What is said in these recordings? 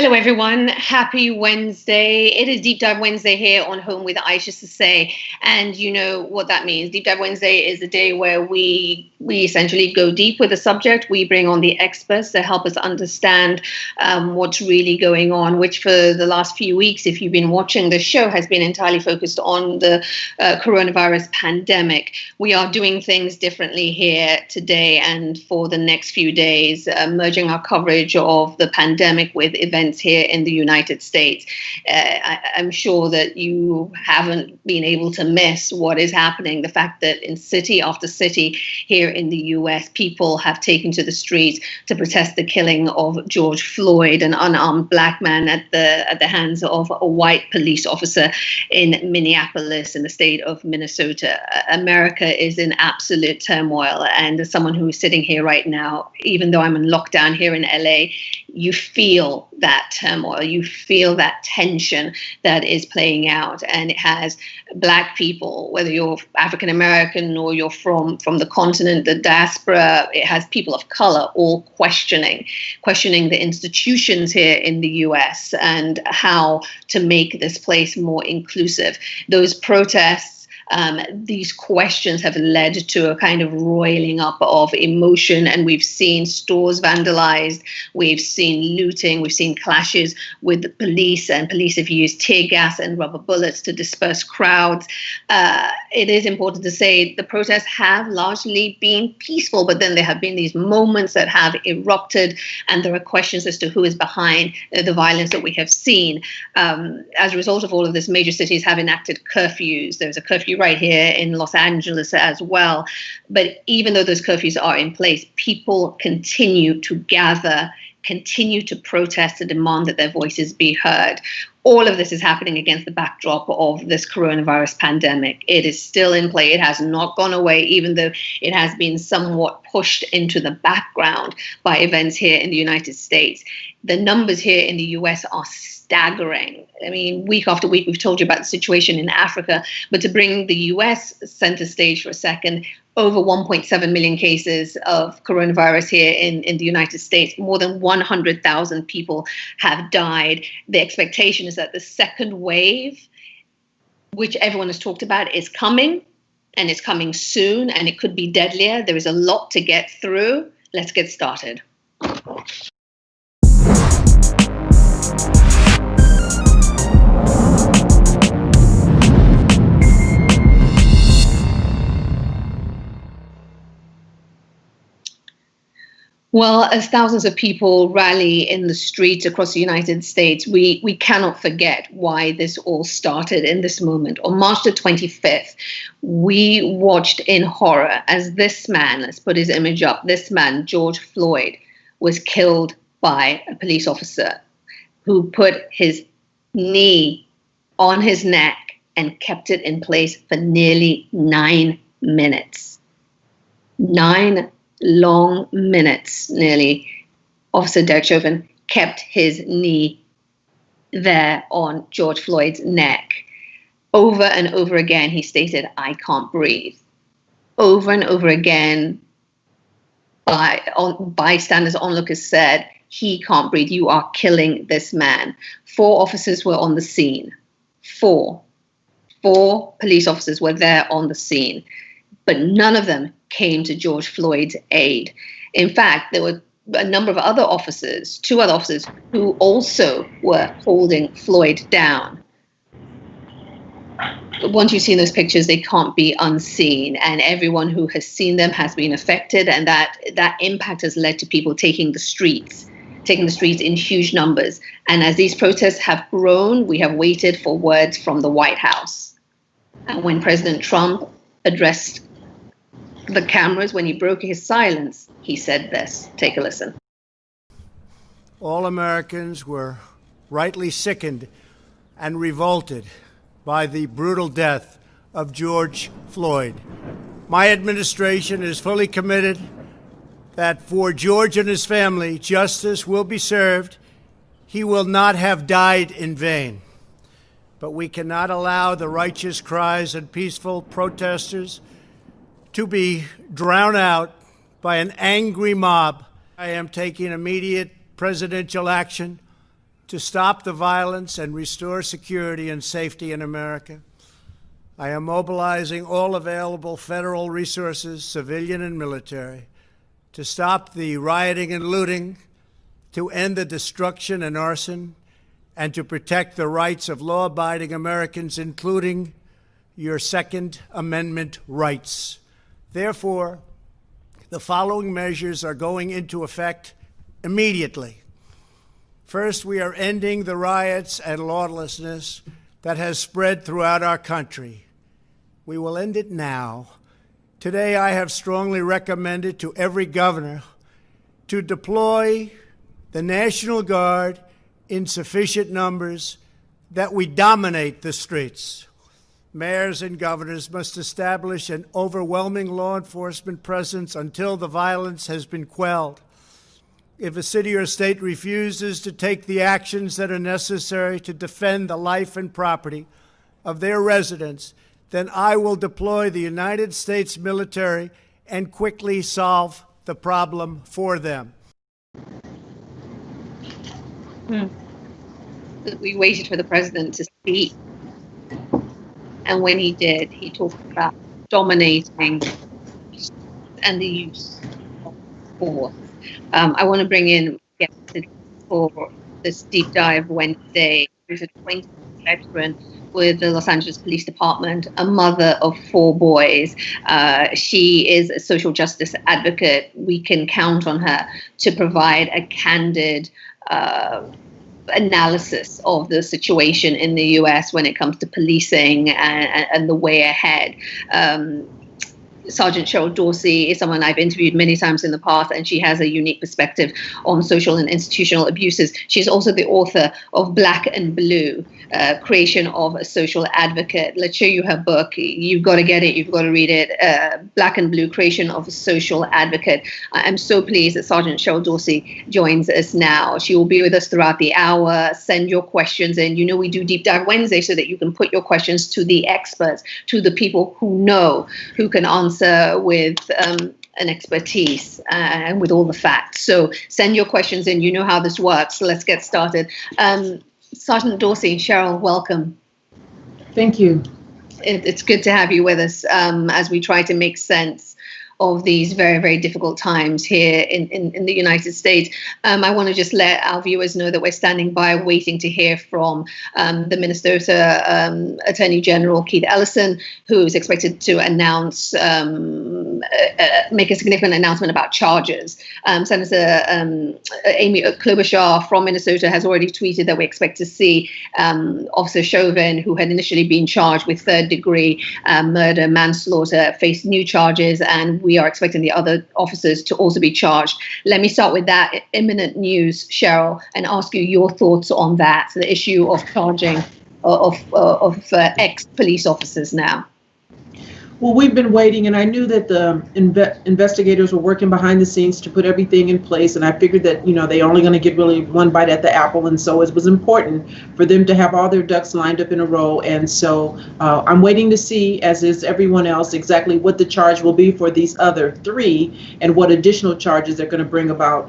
Hello, everyone. Happy Wednesday. It is Deep Dive Wednesday here on Home with Isha Sesay. And you know what that means. Deep Dive Wednesday is a day where we essentially go deep with the subject. We bring on the experts to help us understand what's really going on, which for the last few weeks, if you've been watching the show, has been entirely focused on the coronavirus pandemic. We are doing things differently here today and for the next few days, merging our coverage of the pandemic with events here in the United States. I'm sure that you haven't been able to miss what is happening. The fact that in city after city here in the US, people have taken to the streets to protest the killing of George Floyd, an unarmed black man at the hands of a white police officer in Minneapolis in the state of Minnesota. America is in absolute turmoil. And as someone who is sitting here right now, even though I'm in lockdown here in LA, you feel that turmoil, you feel that tension that is playing out. And it has Black people, whether you're African American or you're from the continent, the diaspora, it has people of color all questioning the institutions here in the US and how to make this place more inclusive. Those protests, these questions have led to a kind of roiling up of emotion, and we've seen stores vandalized, we've seen looting, we've seen clashes with the police, and police have used tear gas and rubber bullets to disperse crowds. It is important to say the protests have largely been peaceful, but then there have been these moments that have erupted, and there are questions as to who is behind the violence that we have seen. As a result of all of this, major cities have enacted curfews. There's a curfew right here in Los Angeles as well. But even though those curfews are in place, people continue to gather, continue to protest, to demand that their voices be heard. All of this is happening against the backdrop of this coronavirus pandemic. It is still in play. It has not gone away, even though it has been somewhat pushed into the background by events here in the United States. The numbers here in the US are staggering. I mean, week after week, we've told you about the situation in Africa, but to bring the US center stage for a second, over 1.7 million cases of coronavirus here in the United States. More than 100,000 people have died. The expectation is that the second wave, which everyone has talked about, is coming, and it's coming soon, and it could be deadlier. There is a lot to get through. Let's get started. Well, as thousands of people rally in the streets across the United States, we cannot forget why this all started in this moment. On March the 25th, we watched in horror as this man, let's put his image up, this man, George Floyd, was killed by a police officer who put his knee on his neck and kept it in place for nearly 9 minutes. 9 long minutes, nearly. Officer Derek Chauvin kept his knee there on George Floyd's neck. Over and over again, he stated, "I can't breathe." Over and over again, bystanders, onlookers said, "He can't breathe. You are killing this man." 4 officers were on the scene. Four police officers were there on the scene, but none of them came to George Floyd's aid. In fact, there were a number of other officers, 2 other officers, who also were holding Floyd down. But once you've seen those pictures, they can't be unseen, and everyone who has seen them has been affected, and that impact has led to people taking the streets in huge numbers. And as these protests have grown, we have waited for words from the White House. And when President Trump addressed the cameras, when he broke his silence, he said this. Take a listen. All Americans were rightly sickened and revolted by the brutal death of George Floyd. My administration is fully committed that for George and his family, justice will be served. He will not have died in vain. But we cannot allow the righteous cries and peaceful protesters to be drowned out by an angry mob. I am taking immediate presidential action to stop the violence and restore security and safety in America. I am mobilizing all available federal resources, civilian and military, to stop the rioting and looting, to end the destruction and arson, and to protect the rights of law-abiding Americans, including your Second Amendment rights. Therefore, the following measures are going into effect immediately. First, we are ending the riots and lawlessness that has spread throughout our country. We will end it now. Today, I have strongly recommended to every governor to deploy the National Guard in sufficient numbers that we dominate the streets. Mayors and governors must establish an overwhelming law enforcement presence until the violence has been quelled. If a city or state refuses to take the actions that are necessary to defend the life and property of their residents, then I will deploy the United States military and quickly solve the problem for them. We waited for the president to speak. And when he did, he talked about dominating and the use of force. I want to bring in guests for this deep dive Wednesday. There's a 20 veteran with the Los Angeles Police Department, a mother of 4 boys. She is a social justice advocate. We can count on her to provide a candid analysis of the situation in the U.S. when it comes to policing and the way ahead. Sergeant CHERYL Dorsey is someone I've interviewed many times in the past, and she has a unique perspective on social and institutional abuses. She's also the author of Black and Blue, Creation of a Social Advocate. Let's show you her book. You've got to get it. You've got to read it. Black and Blue, Creation of a Social Advocate. I'm so pleased that Sergeant CHERYL Dorsey joins us now. She will be with us throughout the hour. Send your questions in. You know we do Deep Dive Wednesday so that you can put your questions to the experts, to the people who know, who can answer with an expertise and with all the facts. So send your questions in. You know how this works. So let's get started. Sergeant Dorsey, CHERYL, welcome. Thank you. It's good to have you with us as we try to make sense of these very, very difficult times here in the United States. I want to just let our viewers know that we're standing by waiting to hear from the Minnesota Attorney General Keith Ellison, who is expected to announce, make a significant announcement about charges. Senator Amy Klobuchar from Minnesota has already tweeted that we expect to see Officer Chauvin, who had initially been charged with third-degree murder, manslaughter, face new charges, and we are expecting the other officers to also be charged. Let me start with that imminent news, CHERYL, and ask you your thoughts on that, the issue of charging of ex-police officers now. Well, we've been waiting, and I knew that the investigators were working behind the scenes to put everything in place, and I figured that, they're only going to get really one bite at the apple, and so it was important for them to have all their ducks lined up in a row. And so I'm waiting to see, as is everyone else, exactly what the charge will be for these other 3 and what additional charges they're going to bring about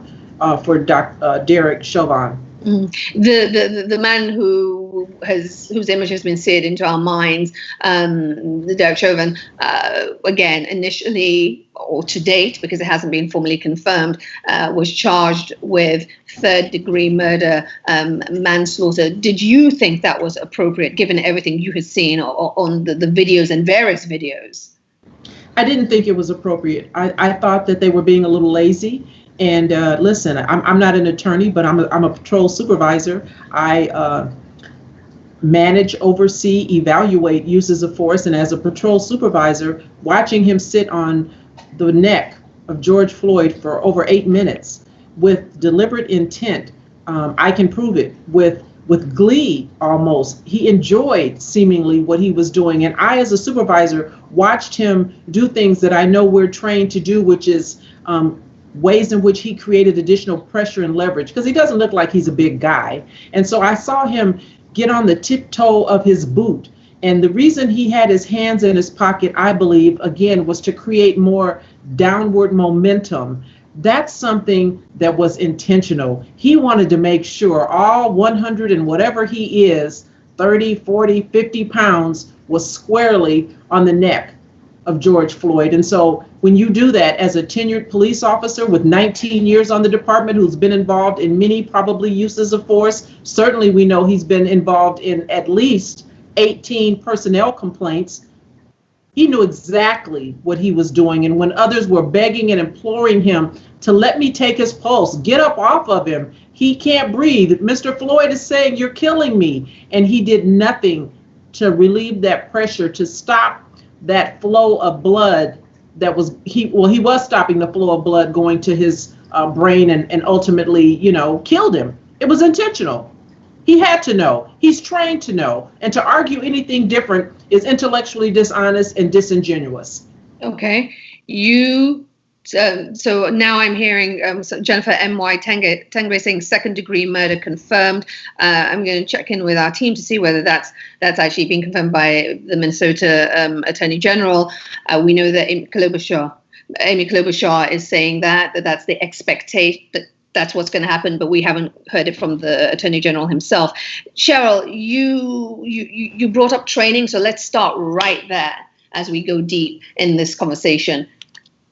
for Derek Chauvin. The man whose image has been seared into our minds, the Derek Chauvin, again, initially, or to date, because it hasn't been formally confirmed, was charged with third-degree murder, manslaughter. Did you think that was appropriate, given everything you had seen on the videos and various videos? I didn't think it was appropriate. I thought that they were being a little lazy. And listen, I'm not an attorney, but I'm a patrol supervisor. I manage, oversee, evaluate uses of force. And as a patrol supervisor, watching him sit on the neck of George Floyd for over 8 minutes with deliberate intent, I can prove it with glee almost. He enjoyed seemingly what he was doing. And I, as a supervisor, watched him do things that I know we're trained to do, which is ways in which he created additional pressure and leverage, because he doesn't look like he's a big guy. And so I saw him get on the tiptoe of his boot. And the reason he had his hands in his pocket, I believe, again, was to create more downward momentum That's something that was intentional. He wanted to make sure all 100 and whatever he is, 30, 40, 50 pounds, was squarely on the neck of George Floyd. And so when you do that as a tenured police officer with 19 years on the department, who's been involved in many probably uses of force, certainly we know he's been involved in at least 18 personnel complaints. He knew exactly what he was doing. And when others were begging and imploring him to let me take his pulse, get up off of him, he can't breathe, Mr. Floyd is saying, you're killing me. And he did nothing to relieve that pressure, to stop that flow of blood that was, he was stopping the flow of blood going to his brain and ultimately, killed him. It was intentional. He had to know. He's trained to know. And to argue anything different is intellectually dishonest and disingenuous. Okay. So now I'm hearing Jennifer M.Y. Tengre saying second-degree murder confirmed. I'm going to check in with our team to see whether that's actually been confirmed by the Minnesota Attorney General. We know that Amy Klobuchar is saying that's the expectation, that's what's going to happen, but we haven't heard it from the Attorney General himself. CHERYL, you brought up training, so let's start right there as we go deep in this conversation.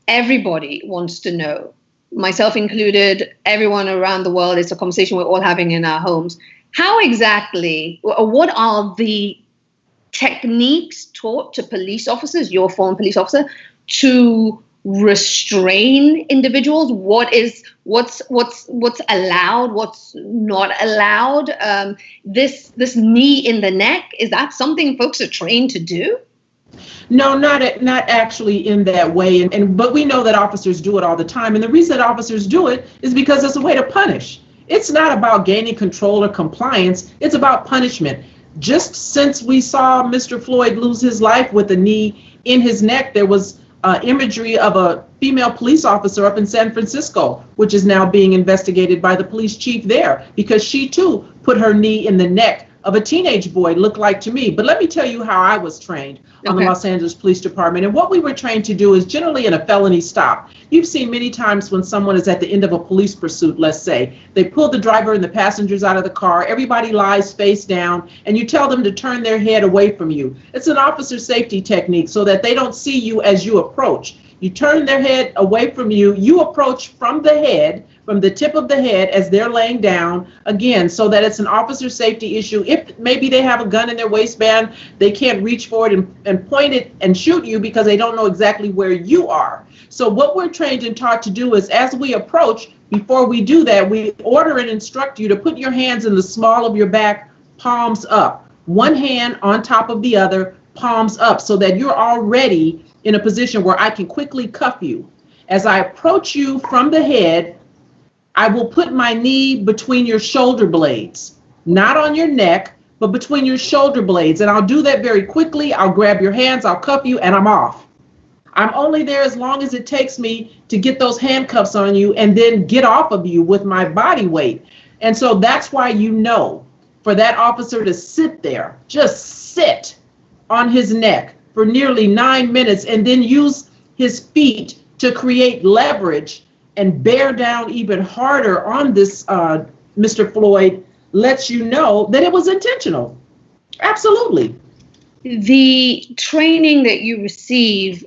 Everybody wants to know, myself included, everyone around the world, it's a conversation we're all having in our homes. How exactly, or what are the techniques taught to police officers, your former police officer, to restrain individuals? What's allowed, what's not allowed? This knee in the neck, is that something folks are trained to do? No, not actually in that way. But we know that officers do it all the time. And the reason that officers do it is because it's a way to punish. It's not about gaining control or compliance. It's about punishment. Just since we saw Mr. Floyd lose his life with a knee in his neck, there was imagery of a female police officer up in San Francisco, which is now being investigated by the police chief there, because she too put her knee in the neck of a teenage boy, looked like to me. But let me tell you how I was trained on the Los Angeles Police Department. And what we were trained to do is generally in a felony stop. You've seen many times when someone is at the end of a police pursuit, let's say, they pull the driver and the passengers out of the car, everybody lies face down, and you tell them to turn their head away from you. It's an officer safety technique so that they don't see you as you approach. You turn their head away from you, you approach from the head, from the tip of the head as they're laying down, again, so that it's an officer safety issue. If maybe they have a gun in their waistband, they can't reach for it and point it and shoot you because they don't know exactly where you are. So what we're trained and taught to do is as we approach, before we do that, we order and instruct you to put your hands in the small of your back, palms up. One hand on top of the other, palms up, so that you're already in a position where I can quickly cuff you. As I approach you from the head, I will put my knee between your shoulder blades, not on your neck, but between your shoulder blades. And I'll do that very quickly. I'll grab your hands, I'll cuff you, and I'm off. I'm only there as long as it takes me to get those handcuffs on you and then get off of you with my body weight. And so that's why for that officer to sit there, just sit on his neck for nearly 9 minutes and then use his feet to create leverage and bear down even harder on this Mr. Floyd lets you know that it was intentional. Absolutely. The training that you receive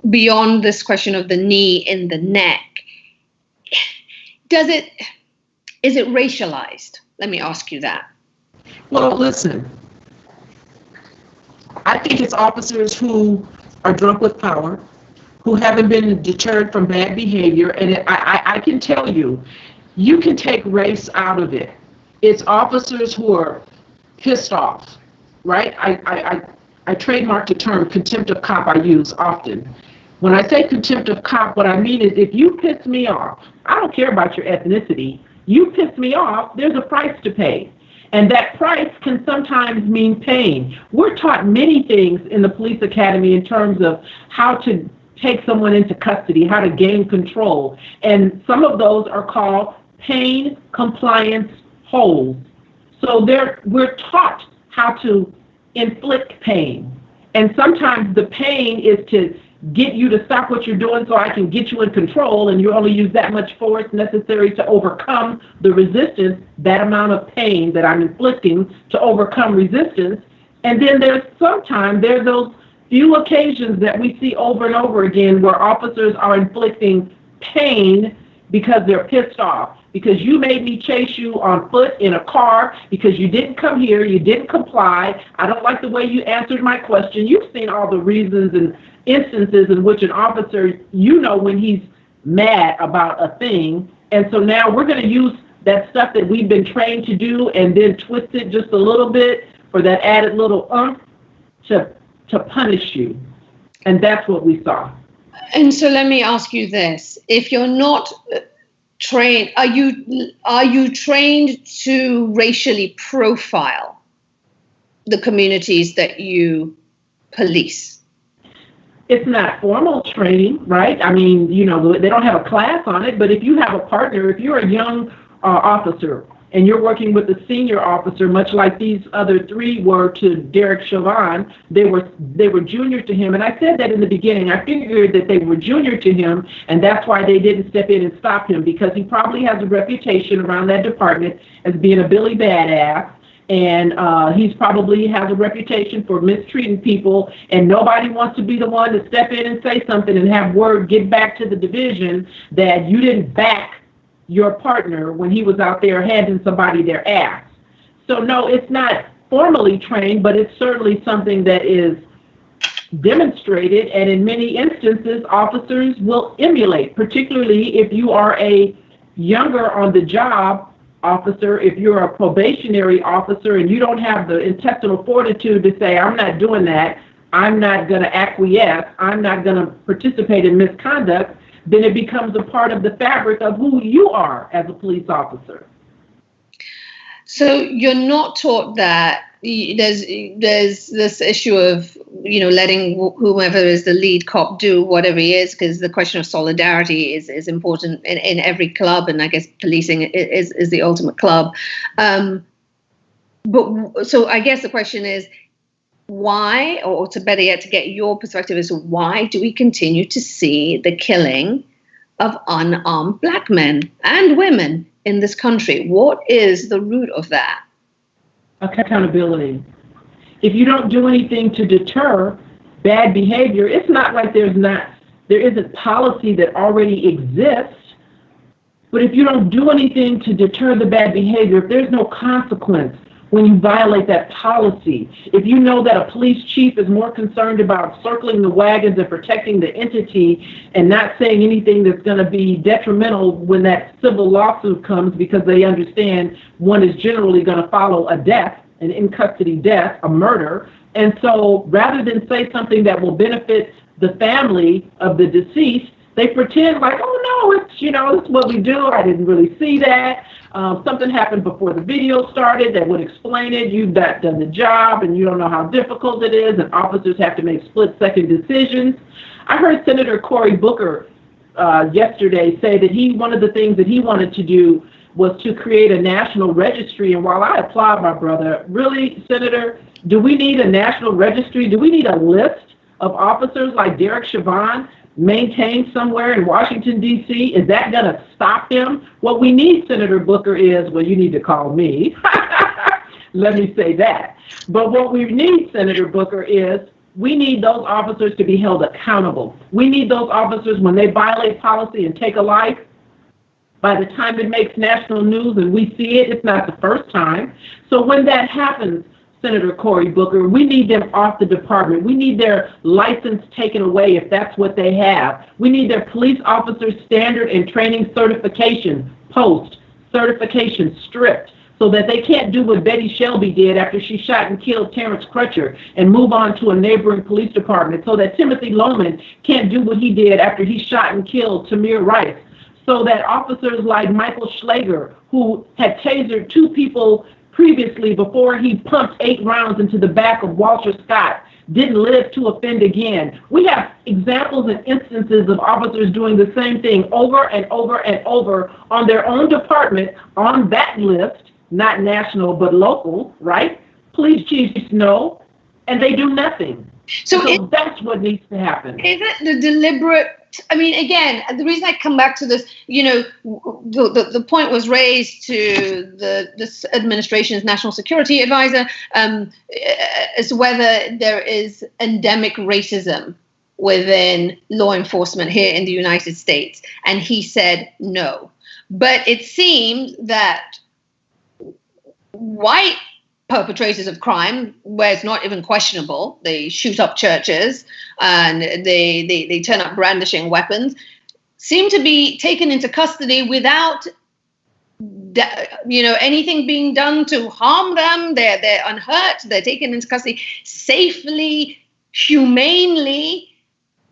beyond this question of the knee in the neck, is it racialized? Let me ask you that. Well, listen, I think it's officers who are drunk with power, who haven't been deterred from bad behavior. And I can tell you, you can take race out of it. It's officers who are pissed off, right? I trademarked the term contempt of cop I use often. When I say contempt of cop, what I mean is if you piss me off, I don't care about your ethnicity, you piss me off, there's a price to pay. And that price can sometimes mean pain. We're taught many things in the police academy in terms of how to take someone into custody, how to gain control. And some of those are called pain compliance holds. So we're taught how to inflict pain. And sometimes the pain is to get you to stop what you're doing so I can get you in control, and you only use that much force necessary to overcome the resistance, that amount of pain that I'm inflicting to overcome resistance. And then there's those few occasions that we see over and over again where officers are inflicting pain because they're pissed off, because you made me chase you on foot in a car, because you didn't come here, you didn't comply, I don't like the way you answered my question. You've seen all the reasons and instances in which an officer, when he's mad about a thing, and so now we're going to use that stuff that we've been trained to do and then twist it just a little bit for that added little to punish you. And that's what we saw. And so let me ask you this. If you're not trained, are you trained to racially profile the communities that you police? It's not formal training, right? I mean, they don't have a class on it, but if you have a partner, if you're a young officer and you're working with a senior officer, much like these other three were to Derek Chauvin, they were junior to him. And I said that in the beginning. I figured that they were junior to him, and that's why they didn't step in and stop him, because he probably has a reputation around that department as being a Billy Badass. And he's probably has a reputation for mistreating people, and nobody wants to be the one to step in and say something and have word get back to the division that you didn't back your partner when he was out there handing somebody their ass. So no, it's not formally trained, but it's certainly something that is demonstrated, and in many instances, officers will emulate, particularly if you are a younger on the job officer, if you're a probationary officer and you don't have the intestinal fortitude to say, I'm not doing that, I'm not going to acquiesce, I'm not going to participate in misconduct, then it becomes a part of the fabric of who you are as a police officer. So you're not taught that there's this issue of, letting whomever is the lead cop do whatever he is, because the question of solidarity is important in every club, and I guess policing is the ultimate club. But so I guess the question is, why, or to better yet, to get your perspective as to why do we continue to see the killing of unarmed black men and women in this country? What is the root of that? Accountability. If you don't do anything to deter bad behavior, it's not like there isn't policy that already exists. But if you don't do anything to deter the bad behavior, if there's no consequence when you violate that policy, if you know that a police chief is more concerned about circling the wagons and protecting the entity and not saying anything that's going to be detrimental when that civil lawsuit comes, because they understand one is generally going to follow a death, an in-custody death, a murder. And so rather than say something that will benefit the family of the deceased, they pretend like, oh no, it's what we do. I didn't really see that. Something happened before the video started that would explain it. You've not done the job, and you don't know how difficult it is, and officers have to make split-second decisions. I heard Senator Cory Booker yesterday say that one of the things that he wanted to do was to create a national registry. And while I applaud my brother, really, Senator, do we need a national registry? Do we need a list of officers like Derek Chauvin maintained somewhere in Washington, D.C.? Is that going to stop him? What we need, Senator Booker, is, well, you need to call me. Let me say that. But what we need, Senator Booker, is we need those officers to be held accountable. We need those officers, when they violate policy and take a life, by the time it makes national news and we see it, it's not the first time. So when that happens, Senator Cory Booker, we need them off the department. We need their license taken away if that's what they have. We need their police officer standard and training certification, post-certification stripped, so that they can't do what Betty Shelby did after she shot and killed Terrence Crutcher and move on to a neighboring police department, so that Timothy Loman can't do what he did after he shot and killed Tamir Rice, so that officers like Michael Schlager, who had tasered two people previously before he pumped 8 rounds into the back of Walter Scott, didn't live to offend again. We have examples and instances of officers doing the same thing over and over and over on their own department, on that list, not national but local, right? Police chiefs know, and they do nothing. So, So that's what needs to happen. is it the deliberate? I mean, again, the reason I come back to this, the point was raised to this administration's national security advisor as to whether there is endemic racism within law enforcement here in the United States. And he said no. But it seems that white perpetrators of crime, where it's not even questionable, they shoot up churches and they turn up brandishing weapons, seem to be taken into custody without anything being done to harm them. They're unhurt. They're taken into custody safely, humanely.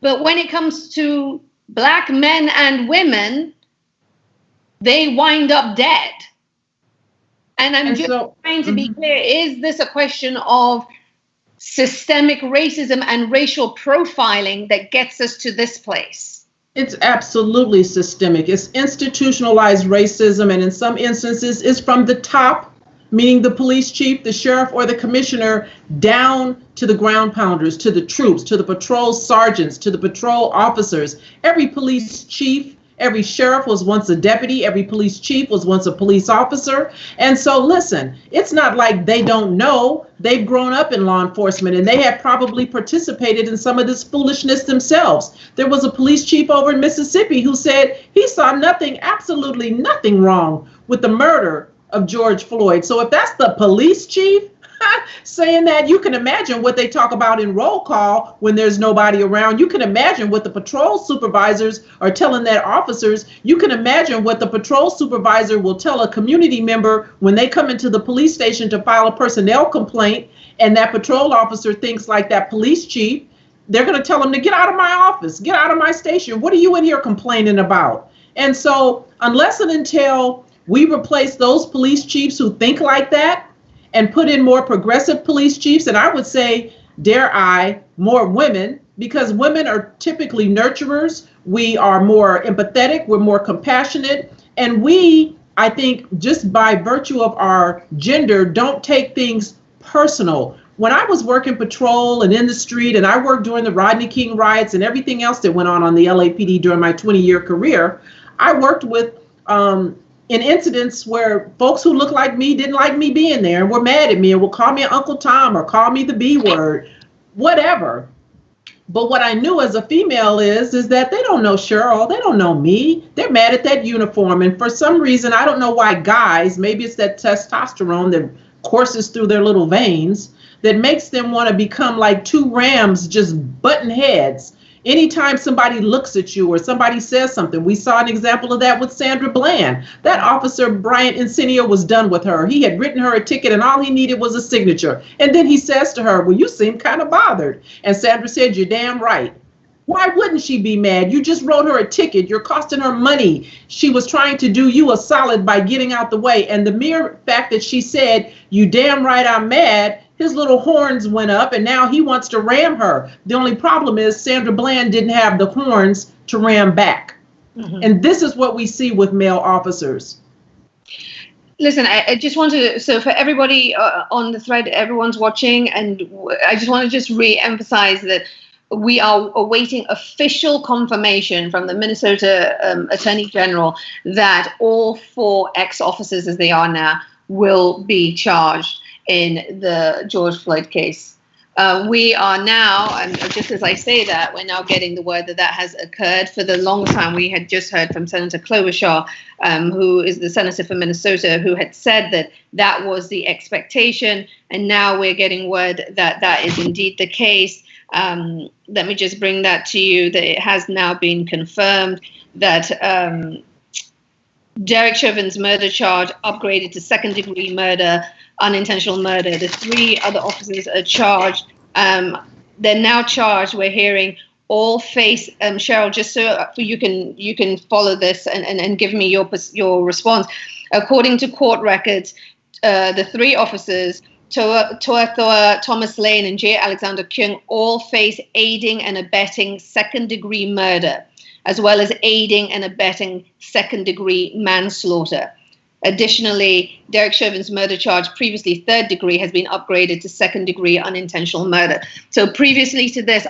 But when it comes to Black men and women, they wind up dead. And I'm just trying to be clear, is this a question of systemic racism and racial profiling that gets us to this place? It's absolutely systemic. It's institutionalized racism, and in some instances, it's from the top, meaning the police chief, the sheriff, or the commissioner, down to the ground pounders, to the troops, to the patrol sergeants, to the patrol officers. Every police chief, every sheriff was once a deputy. Every police chief was once a police officer. And so, listen, it's not like they don't know. They've grown up in law enforcement, and they have probably participated in some of this foolishness themselves. There was a police chief over in Mississippi who said he saw nothing, absolutely nothing wrong with the murder of George Floyd. So if that's the police chief saying that, you can imagine what they talk about in roll call when there's nobody around. You can imagine what the patrol supervisors are telling their officers. You can imagine what the patrol supervisor will tell a community member when they come into the police station to file a personnel complaint, and that patrol officer thinks like that police chief. They're going to tell them to get out of my office, get out of my station. What are you in here complaining about? And so unless and until we replace those police chiefs who think like that and put in more progressive police chiefs, and I would say, dare I, more women, because women are typically nurturers. We are more empathetic, we're more compassionate, and we, I think, just by virtue of our gender, don't take things personal. When I was working patrol and in the street, and I worked during the Rodney King riots and everything else that went on the LAPD during my 20-year career, I worked with in incidents where folks who look like me didn't like me being there and were mad at me and will call me Uncle Tom or call me the B word, whatever. But what I knew as a female is that they don't know CHERYL, they don't know me. They're mad at that uniform. And for some reason, I don't know why guys, maybe it's that testosterone that courses through their little veins, that makes them want to become like two rams just butting heads. Anytime somebody looks at you or somebody says something, we saw an example of that with Sandra Bland. That officer, Bryant Insigne, was done with her. He had written her a ticket and all he needed was a signature. And then he says to her, well, you seem kind of bothered. And Sandra said, you're damn right. Why wouldn't she be mad? You just wrote her a ticket. You're costing her money. She was trying to do you a solid by getting out the way. And the mere fact that she said, you damn right I'm mad, his little horns went up and now he wants to ram her. The only problem is Sandra Bland didn't have the horns to ram back. Mm-hmm. And this is what we see with male officers. Listen, I just want to, so for everybody on the thread, everyone's watching, and I just want to just re-emphasize that we are awaiting official confirmation from the Minnesota Attorney General that all 4 ex-officers, as they are now, will be charged in the George Floyd case. We are now, and just as I say that, we're now getting the word that has occurred. For the longest time, we had just heard from Senator Klobuchar, who is the senator for Minnesota, who had said that that was the expectation. And now we're getting word that that is indeed the case. Let me just bring that to you, that it has now been confirmed that Derek Chauvin's murder charge upgraded to second-degree murder, unintentional murder. The 3 other officers are charged. They're now charged. We're hearing all face. CHERYL, just so you can follow this and give me your response. According to court records, the 3 officers, Toa Thomas Lane and J. Alexander Kyung, all face aiding and abetting second-degree murder, as well as aiding and abetting second-degree manslaughter. Additionally, Derek Chauvin's murder charge, previously third degree, has been upgraded to second degree unintentional murder. So previously to this,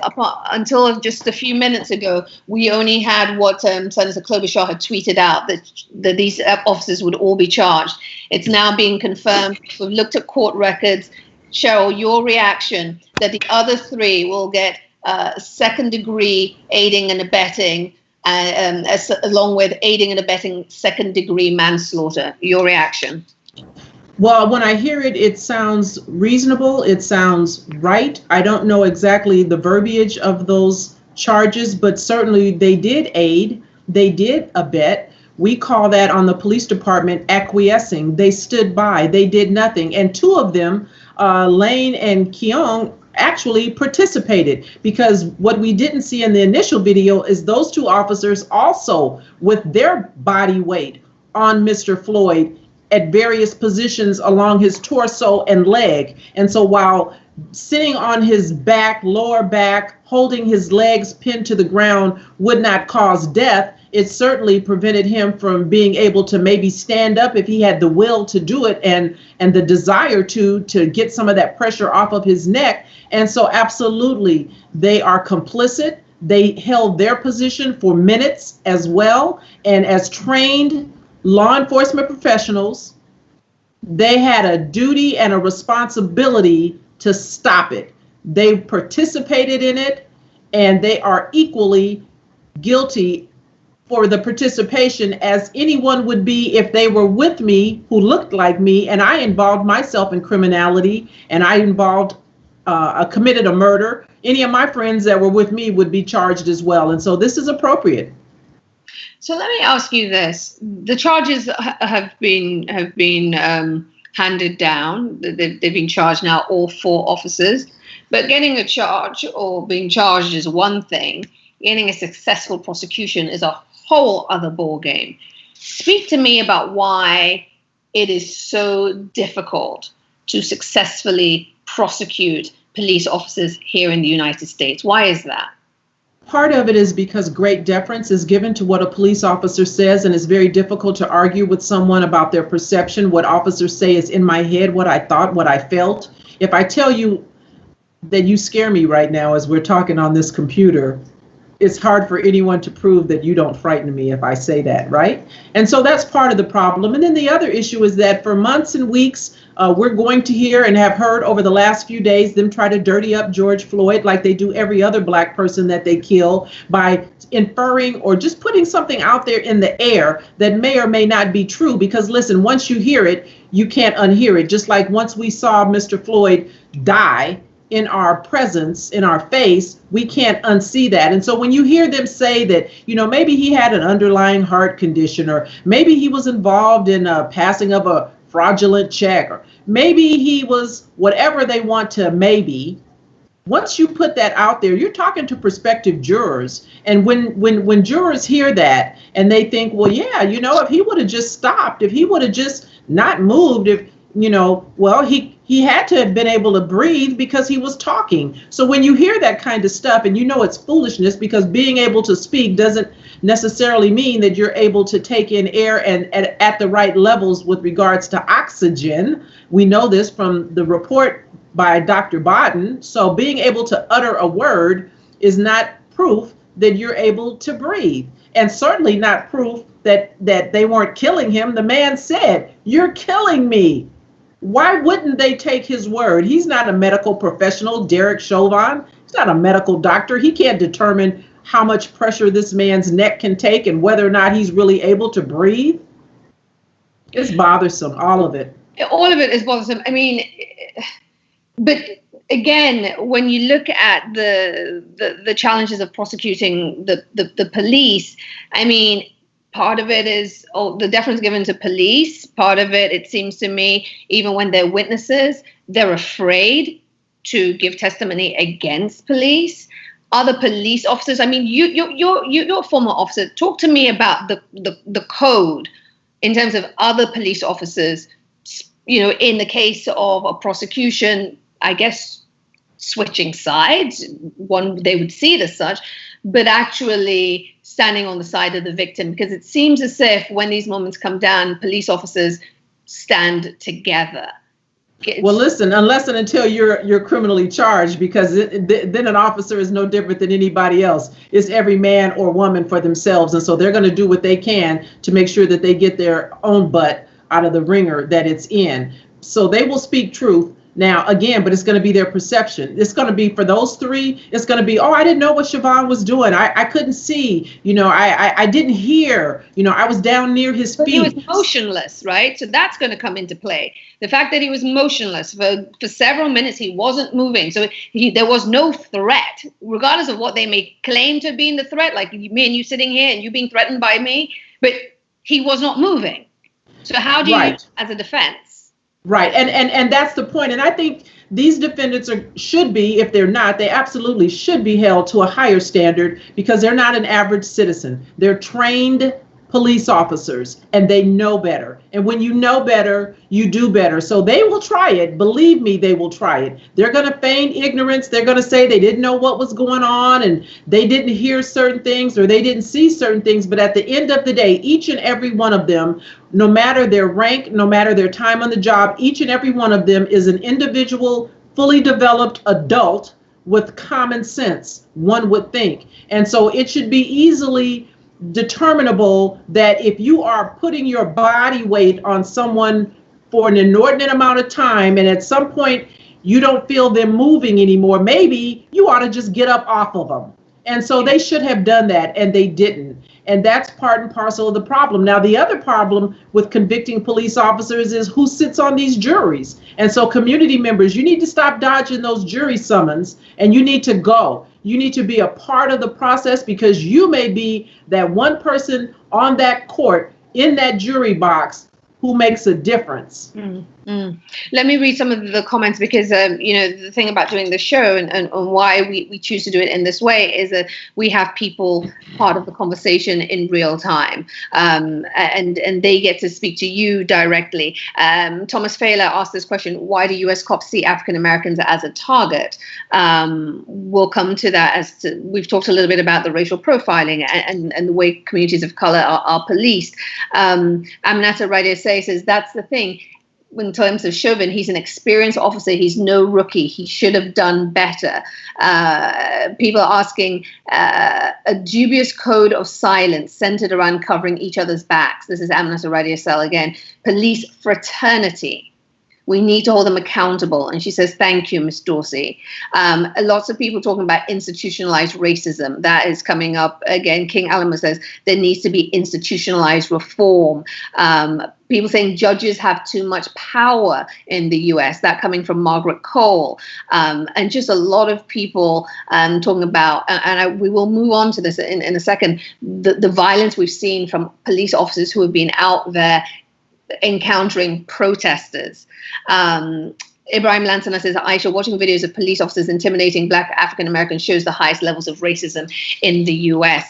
until just a few minutes ago, we only had what Senator Klobuchar had tweeted out, that these officers would all be charged. It's now being confirmed. We've looked at court records. Cheryl, your reaction that the other three will get second degree aiding and abetting, along with aiding and abetting second degree manslaughter. Your reaction? Well, when I hear it, it sounds reasonable. It sounds right. I don't know exactly the verbiage of those charges, but certainly they did aid. They did abet. We call that on the police department acquiescing. They stood by. They did nothing. And two of them, Lane and Keong, actually participated, because what we didn't see in the initial video is those two officers also with their body weight on Mr. Floyd at various positions along his torso and leg. And so while sitting on his back, lower back, holding his legs pinned to the ground would not cause death, it certainly prevented him from being able to maybe stand up if he had the will to do it and the desire to get some of that pressure off of his neck. And so absolutely, they are complicit. They held their position for minutes as well. And as trained law enforcement professionals, they had a duty and a responsibility to stop it. They participated in it, and they are equally guilty for the participation as anyone would be if they were with me who looked like me and I involved myself in criminality and I committed a murder. Any of my friends that were with me would be charged as well. And so this is appropriate. So let me ask you this. The charges have been handed down. They've been charged now, all four officers. But getting a charge or being charged is one thing. Getting a successful prosecution is a whole other ballgame. Speak to me about why it is so difficult to successfully prosecute police officers here in the United States. Why is that? Part of it is because great deference is given to what a police officer says, and it's very difficult to argue with someone about their perception. What officers say is in my head, what I thought, what I felt. If I tell you that you scare me right now as we're talking on this computer, it's hard for anyone to prove that you don't frighten me if I say that, right? And so that's part of the problem. And then the other issue is that for months and weeks, we're going to hear and have heard over the last few days them try to dirty up George Floyd like they do every other Black person that they kill by inferring or just putting something out there in the air that may or may not be true. Because listen, once you hear it, you can't unhear it. Just like once we saw Mr. Floyd die in our presence, in our face, we can't unsee that. And so when you hear them say that, maybe he had an underlying heart condition, or maybe he was involved in passing of a fraudulent check, or maybe he was whatever they want to maybe, once you put that out there, you're talking to prospective jurors. And when jurors hear that and they think, well, yeah, if he would have just stopped, if he would have just not moved, if, well, he had to have been able to breathe because he was talking. So when you hear that kind of stuff, and it's foolishness, because being able to speak doesn't necessarily mean that you're able to take in air and at the right levels with regards to oxygen. We know this from the report by Dr. Bodden. So being able to utter a word is not proof that you're able to breathe, and certainly not proof that they weren't killing him. The man said, "You're killing me." Why wouldn't they take his word? He's not a medical professional, Derek Chauvin. He's not a medical doctor. He can't determine how much pressure this man's neck can take and whether or not he's really able to breathe. It's bothersome, all of it. All of it is bothersome. I mean, but again, when you look at the challenges of prosecuting the police, I mean, part of it is the deference given to police. Part of it, it seems to me, even when they're witnesses, they're afraid to give testimony against police. Other police officers, I mean, you're a former officer. Talk to me about the code in terms of other police officers, in the case of a prosecution, I guess, switching sides. One, they would see it as such. but actually standing on the side of the victim, because it seems as if when these moments come down, police officers stand together. Well, listen, unless and until you're criminally charged, because then an officer is no different than anybody else. It's every man or woman for themselves. And so they're going to do what they can to make sure that they get their own butt out of the ringer that it's in. So they will speak truth. Now, again, but it's going to be their perception. It's going to be for those three. It's going to be, oh, I didn't know what Siobhan was doing. I couldn't see, I didn't hear, I was down near his feet. He was motionless, right? So that's going to come into play. The fact that he was motionless for several minutes, he wasn't moving. So there was no threat, regardless of what they may claim to be in the threat, like me and you sitting here and you being threatened by me, but he was not moving. So how do you, as a defense? Right. And that's the point. And I think these defendants should be, if they're not, they absolutely should be held to a higher standard, because they're not an average citizen. They're trained police officers and they know better. And when you know better, you do better. So they will try it. Believe me, they will try it. They're going to feign ignorance. They're going to say they didn't know what was going on and they didn't hear certain things or they didn't see certain things. But at the end of the day, each and every one of them, no matter their rank, no matter their time on the job, each and every one of them is an individual, fully developed adult with common sense, one would think. And so it should be easily determinable that if you are putting your body weight on someone for an inordinate amount of time and at some point you don't feel them moving anymore, maybe you ought to just get up off of them. And so they should have done that, and they didn't. And that's part and parcel of the problem. Now, the other problem with convicting police officers is who sits on these juries. And so community members, you need to stop dodging those jury summons, and you need to go. You need to be a part of the process, because you may be that one person on that court in that jury box who makes a difference. Let me read some of the comments, because the thing about doing the show and why we choose to do it in this way is that we have people part of the conversation in real time, and they get to speak to you directly. Thomas Failer asked this question: why do U.S. cops see African Americans as a target? We'll come to that we've talked a little bit about the racial profiling and the way communities of color are policed. Aminata Radiasay says that's the thing. In terms of Chauvin, he's an experienced officer. He's no rookie. He should have done better. People are asking a dubious code of silence centered around covering each other's backs. This is Aminata Radiasay again. Police fraternity. We need to hold them accountable. And she says, thank you, Ms. Dorsey. Lots of people talking about institutionalized racism. That is coming up again. King Alamo says there needs to be institutionalized reform. People saying judges have too much power in the U.S. That coming from Margaret Cole. And just a lot of people talking about, we will move on to this in a second, the violence we've seen from police officers who have been out there encountering protesters. Ibrahim Lansana says, Aisha, watching videos of police officers intimidating Black African Americans shows the highest levels of racism in the US.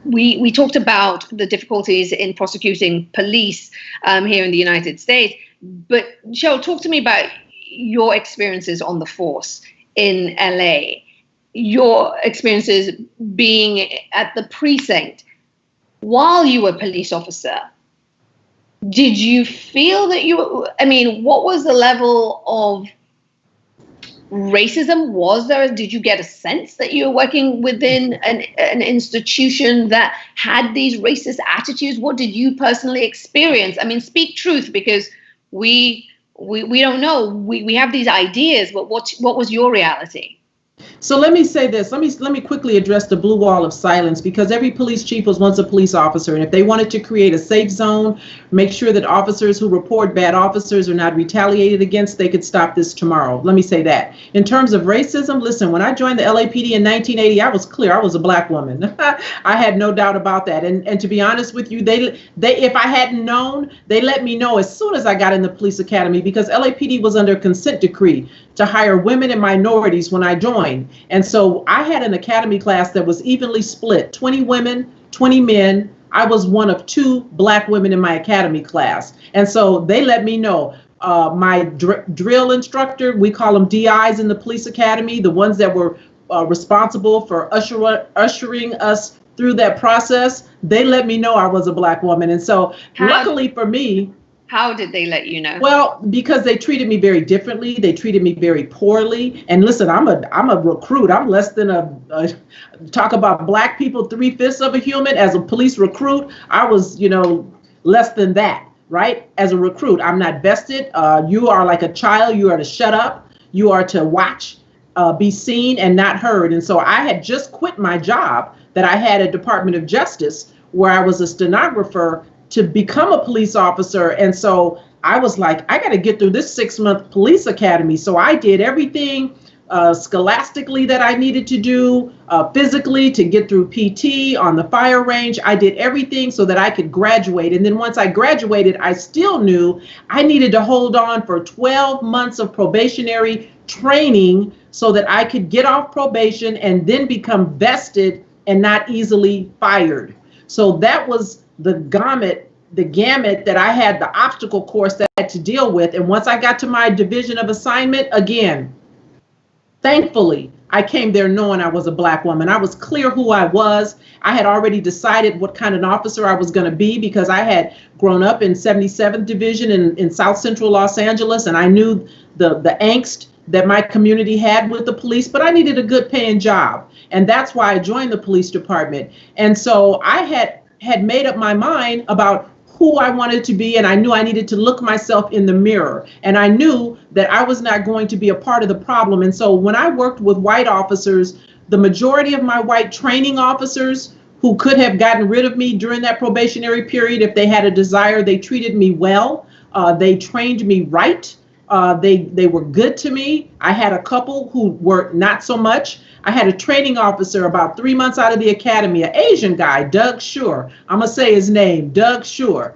We talked about the difficulties in prosecuting police here in the United States, but Cheryl, talk to me about your experiences on the force in LA, your experiences being at the precinct while you were a police officer. Did you feel that what was the level of racism? Was there? Did you get a sense that you were working within an institution that had these racist attitudes? What did you personally experience? I mean, speak truth, because we don't know. We have these ideas, but what was your reality? So let me say this. Let me quickly address the blue wall of silence, because every police chief was once a police officer. And if they wanted to create a safe zone, make sure that officers who report bad officers are not retaliated against, they could stop this tomorrow. Let me say that. In terms of racism, listen, when I joined the LAPD in 1980, I was clear. I was a Black woman. I had no doubt about that. And to be honest with you, they if I hadn't known, they let me know as soon as I got in the police academy, because LAPD was under a consent decree to hire women and minorities when I joined. And so I had an academy class that was evenly split, 20 women, 20 men. I was one of 2 Black women in my academy class. And so they let me know. My drill instructor, we call them DIs in the police academy, the ones that were responsible for ushering us through that process, they let me know I was a Black woman. And so luckily for me, how did they let you know? well, because they treated me very differently. They treated me very poorly. And listen, I'm a recruit. I'm less than talk about Black people, 3/5 of a human. As a police recruit, I was, less than that, right? As a recruit, I'm not vested. You are like a child. You are to shut up. You are to watch, be seen and not heard. And so I had just quit my job that I had at Department of Justice, where I was a stenographer, to become a police officer. And so I was like, I got to get through this 6-month police academy. So I did everything scholastically that I needed to do, physically to get through PT on the fire range. I did everything so that I could graduate. And then once I graduated, I still knew I needed to hold on for 12 months of probationary training so that I could get off probation and then become vested and not easily fired. So that was the gamut that I had, the obstacle course that I had to deal with. And once I got to my division of assignment, again, thankfully, I came there knowing I was a Black woman. I was clear who I was. I had already decided what kind of officer I was going to be because I had grown up in 77th Division in South Central Los Angeles, and I knew the angst that my community had with the police, but I needed a good paying job. And that's why I joined the police department. And so I had made up my mind about who I wanted to be, and I knew I needed to look myself in the mirror. And I knew that I was not going to be a part of the problem. And so when I worked with white officers, the majority of my white training officers who could have gotten rid of me during that probationary period if they had a desire, they treated me well. They trained me right. They were good to me. I had a couple who were not so much. I had a training officer about 3 months out of the academy, an Asian guy, Doug Shure. I'm going to say his name, Doug Shure,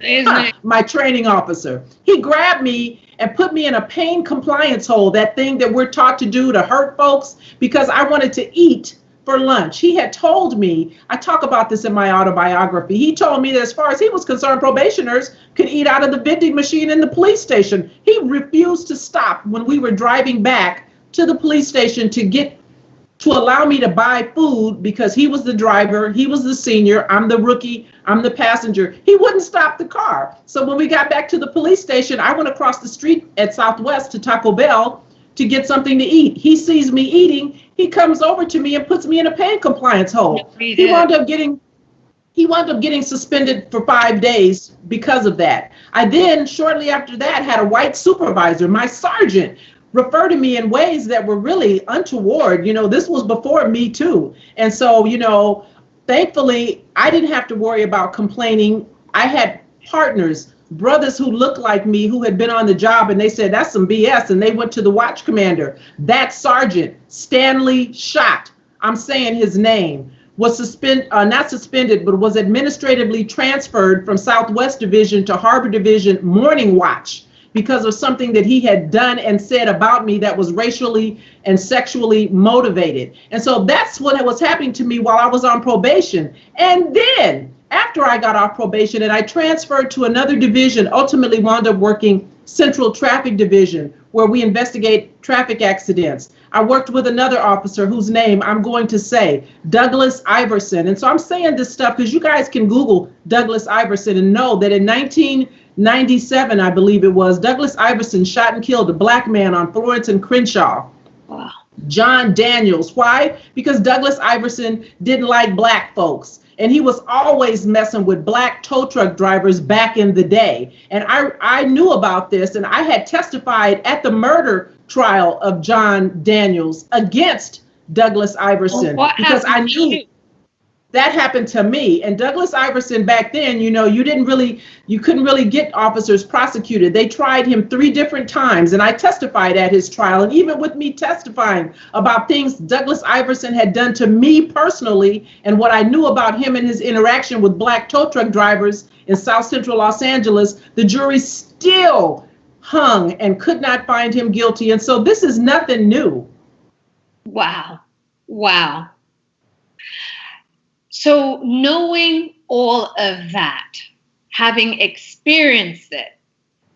my training officer. He grabbed me and put me in a pain compliance hole, that thing that we're taught to do to hurt folks, because I wanted to eat for lunch. He had told me, I talk about this in my autobiography, he told me that as far as he was concerned, probationers could eat out of the vending machine in the police station. He refused to stop when we were driving back to the police station to allow me to buy food, because he was the driver, he was the senior, I'm the rookie, I'm the passenger. He wouldn't stop the car. So when we got back to the police station, I went across the street at Southwest to Taco Bell to get something to eat. He sees me eating, he comes over to me and puts me in a pain compliance hole. He wound up getting suspended for 5 days because of that. I then, shortly after that, had a white supervisor, my sergeant, refer to me in ways that were really untoward. This was before Me Too. And so, thankfully, I didn't have to worry about complaining. I had partners, brothers who looked like me, who had been on the job, and they said, that's some BS. And they went to the watch commander. That sergeant, Stanley Schott, I'm saying his name, was not suspended, but was administratively transferred from Southwest Division to Harbor Division Morning Watch, because of something that he had done and said about me that was racially and sexually motivated. And so that's what was happening to me while I was on probation. And then after I got off probation and I transferred to another division, ultimately wound up working Central Traffic Division, where we investigate traffic accidents. I worked with another officer whose name I'm going to say, Douglas Iverson. And so I'm saying this stuff because you guys can Google Douglas Iverson and know that in 1997, I believe it was, Douglas Iverson shot and killed a Black man on Florence and Crenshaw. Wow. John Daniels. Why? Because Douglas Iverson didn't like Black folks. And he was always messing with Black tow truck drivers back in the day. And I knew about this, and I had testified at the murder trial of John Daniels against Douglas Iverson, because I knew that happened to me. And Douglas Iverson back then, you couldn't really get officers prosecuted. They tried him 3 different times, and I testified at his trial. And even with me testifying about things Douglas Iverson had done to me personally, and what I knew about him and his interaction with Black tow truck drivers in South Central Los Angeles, the jury still hung and could not find him guilty. And so this is nothing new. Wow. Wow. So knowing all of that, having experienced it,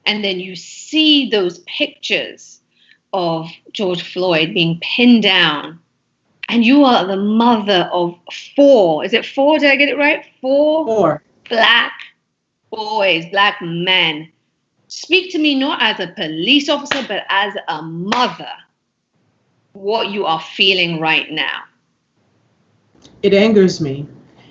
and then you see those pictures of George Floyd being pinned down And you are the mother of 4. Is it 4? Did I get it right? 4 Four. black boys, black men. Speak to me not as a police officer, but as a mother, what you are feeling right now. It angers me.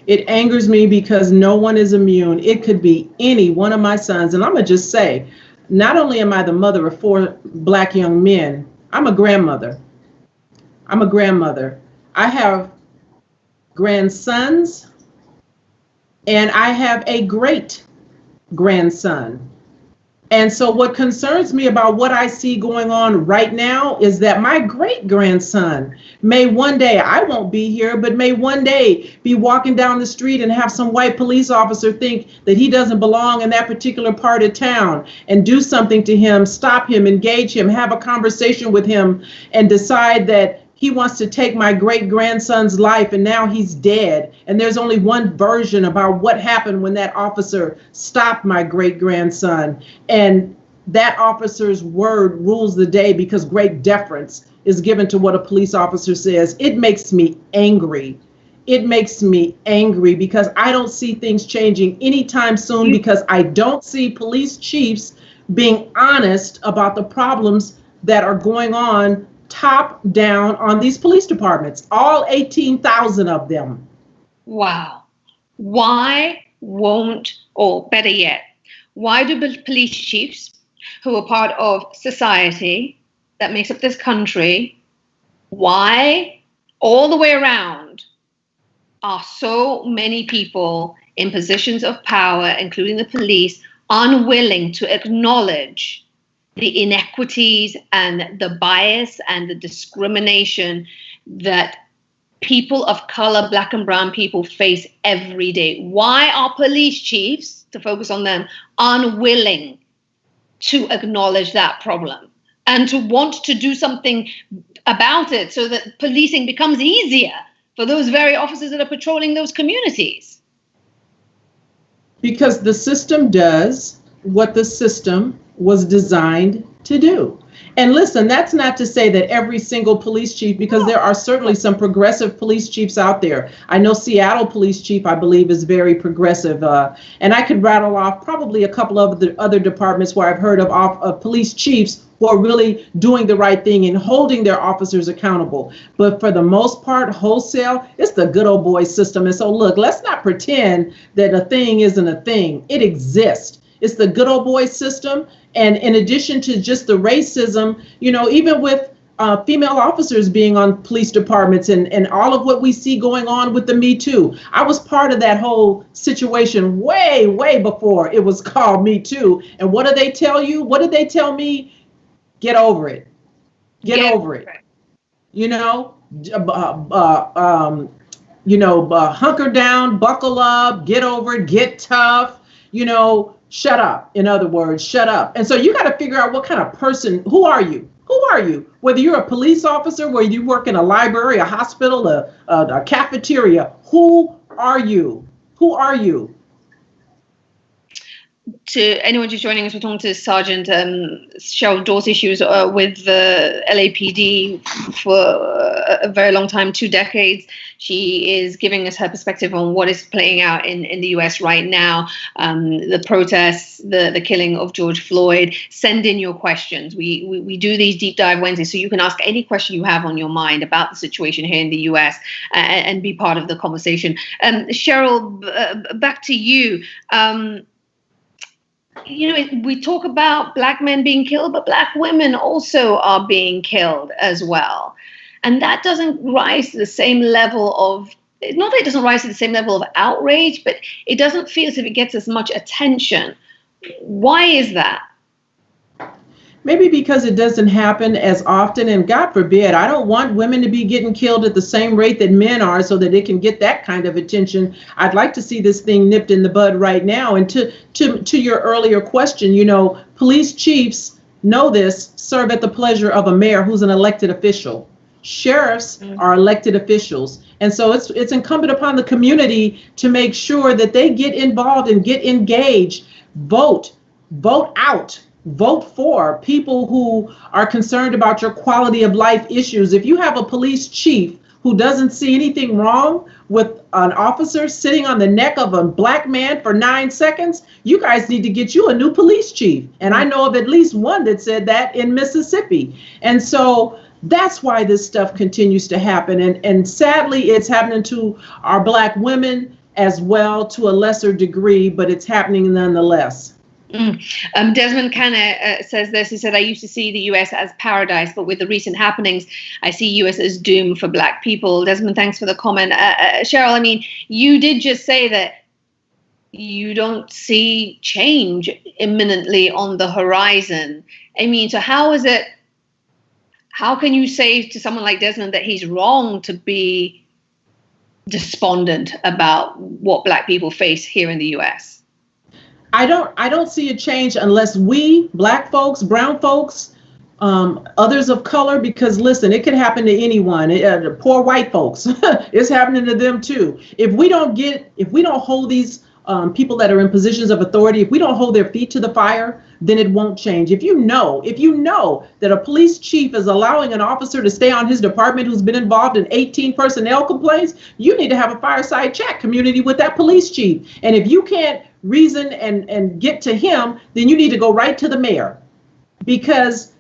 It angers me because no one is immune. It could be any one of my sons. And I'm going to just say, not only am I the mother of 4 black young men, I'm a grandmother. I'm a grandmother. I have grandsons and I have a great grandson. And so what concerns me about what I see going on right now is that my great grandson may one day, I won't be here, but may one day be walking down the street and have some white police officer think that he doesn't belong in that particular part of town and do something to him, stop him, engage him, have a conversation with him, and decide that he wants to take my great grandson's life and now he's dead. And there's only one version about what happened when that officer stopped my great grandson. And that officer's word rules the day because great deference is given to what a police officer says. It makes me angry. It makes me angry because I don't see things changing anytime soon because I don't see police chiefs being honest about the problems that are going on top down on these police departments, all 18,000 of them. Wow. Why won't, or better yet, why do police chiefs who are part of society that makes up this country, why all the way around are so many people in positions of power, including the police, unwilling to acknowledge the inequities and the bias and the discrimination that people of color, black and brown people, face every day? Why are police chiefs, to focus on them, unwilling to acknowledge that problem and to want to do something about it so that policing becomes easier for those very officers that are patrolling those communities? Because the system does what the system was designed to do. And listen, that's not to say that every single police chief, because there are certainly some progressive police chiefs out there. I know Seattle police chief, I believe, is very progressive. And I could rattle off probably a couple of the other departments where I've heard of police chiefs who are really doing the right thing and holding their officers accountable. But for the most part, wholesale, it's the good old boy system. And so look, let's not pretend that a thing isn't a thing. It exists. It's the good old boy system. And in addition to just the racism, you know, even with female officers being on police departments and all of what we see going on with the Me Too. I was part of that whole situation way, way before it was called Me Too. And what do they tell you? What did they tell me? Get over it. Get over it. You know, hunker down, buckle up, get over it, get tough, you know. Shut up. In other words, shut up. And so you got to figure out what kind of person, who are you? Who are you? Whether you're a police officer, whether you work in a library, a hospital, a cafeteria, who are you? Who are you? To anyone who's joining us, we're talking to Sergeant CHERYL DORSEY. She was with the LAPD for a very long time, 2 decades. She is giving us her perspective on what is playing out in the US right now, the protests, the killing of George Floyd. Send in your questions. We do these deep dive Wednesdays, so you can ask any question you have on your mind about the situation here in the US and be part of the conversation. CHERYL, back to you. You know, we talk about black men being killed, but black women also are being killed as well. And that doesn't rise to the same level of, not that it doesn't rise to the same level of outrage, but it doesn't feel as if it gets as much attention. Why is that? Maybe because it doesn't happen as often, and God forbid, I don't want women to be getting killed at the same rate that men are so that they can get that kind of attention. I'd like to see this thing nipped in the bud right now. And to your earlier question, you know, police chiefs know this, serve at the pleasure of a mayor who's an elected official. Sheriffs are elected officials. And so it's incumbent upon the community to make sure that they get involved and get engaged, vote out. Vote for people who are concerned about your quality of life issues. If you have a police chief who doesn't see anything wrong with an officer sitting on the neck of a black man for 9 seconds, you guys need to get you a new police chief. And I know of at least one that said that in Mississippi. And so that's why this stuff continues to happen. And sadly, it's happening to our black women as well, to a lesser degree, but it's happening nonetheless. Desmond Canner says this. He said, I used to see the U.S. as paradise, but with the recent happenings, I see U.S. as doom for black people. Desmond, thanks for the comment. CHERYL, I mean, you did just say that you don't see change imminently on the horizon. I mean, so how can you say to someone like Desmond that he's wrong to be despondent about what black people face here in the U.S.? I don't see a change unless we, black folks, brown folks, others of color, because listen, it could happen to anyone. Poor white folks, it's happening to them too. If we don't hold these people that are in positions of authority, if we don't hold their feet to the fire, then it won't change. If you know that a police chief is allowing an officer to stay on his department who's been involved in 18 personnel complaints, you need to have a fireside chat community with that police chief. And if you can't reason and get to him, then you need to go right to the mayor. Because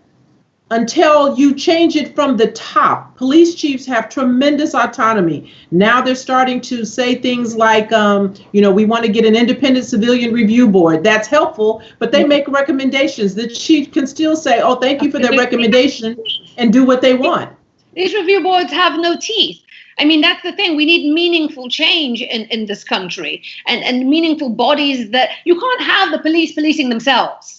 until you change it from the top, police chiefs have tremendous autonomy. Now they're starting to say things like, we want to get an independent civilian review board. That's helpful, but they make recommendations. The chief can still say, oh, thank you for their recommendation, and do what they want. These review boards have no teeth. I mean, that's the thing. We need meaningful change in this country, and meaningful bodies that you can't have the police policing themselves.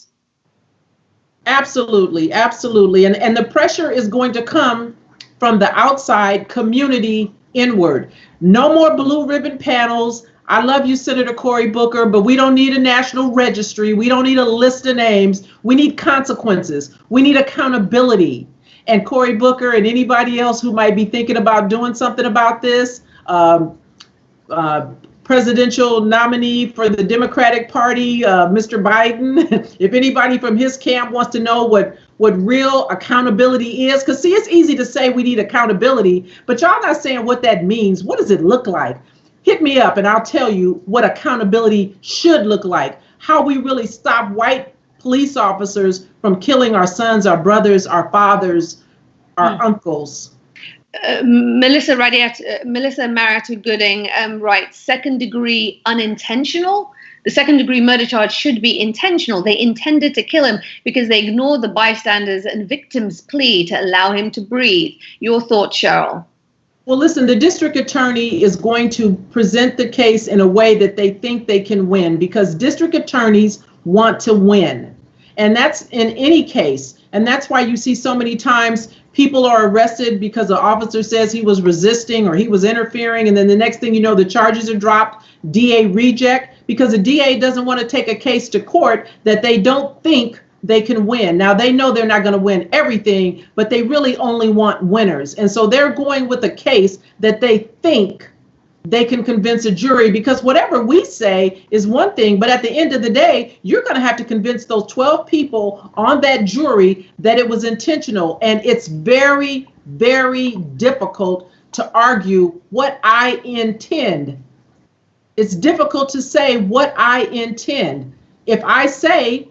Absolutely, absolutely. And the pressure is going to come from the outside community inward. No more blue ribbon panels. I love you, Senator Cory Booker, but we don't need a national registry. We don't need a list of names. We need consequences. We need accountability. And Cory Booker and anybody else who might be thinking about doing something about this, presidential nominee for the Democratic Party, Mr. Biden, if anybody from his camp wants to know what real accountability is, because see, it's easy to say we need accountability, but y'all not saying what that means. What does it look like? Hit me up and I'll tell you what accountability should look like, how we really stop white police officers from killing our sons, our brothers, our fathers, our uncles. Melissa Maratu Gooding writes, second degree unintentional. The second degree murder charge should be intentional. They intended to kill him because they ignored the bystanders and victims' plea to allow him to breathe. Your thoughts, CHERYL? Well, listen, the district attorney is going to present the case in a way that they think they can win, because district attorneys want to win. And that's in any case. And that's why you see so many times people are arrested because the officer says he was resisting or he was interfering. And then the next thing you know, the charges are dropped, DA reject, because the DA doesn't want to take a case to court that they don't think they can win. Now, they know they're not going to win everything, but they really only want winners. And so they're going with a case that they think they can convince a jury, because whatever we say is one thing, but at the end of the day, you're going to have to convince those 12 people on that jury that it was intentional. And it's very, very difficult to argue what I intend. It's difficult to say what I intend. If I say,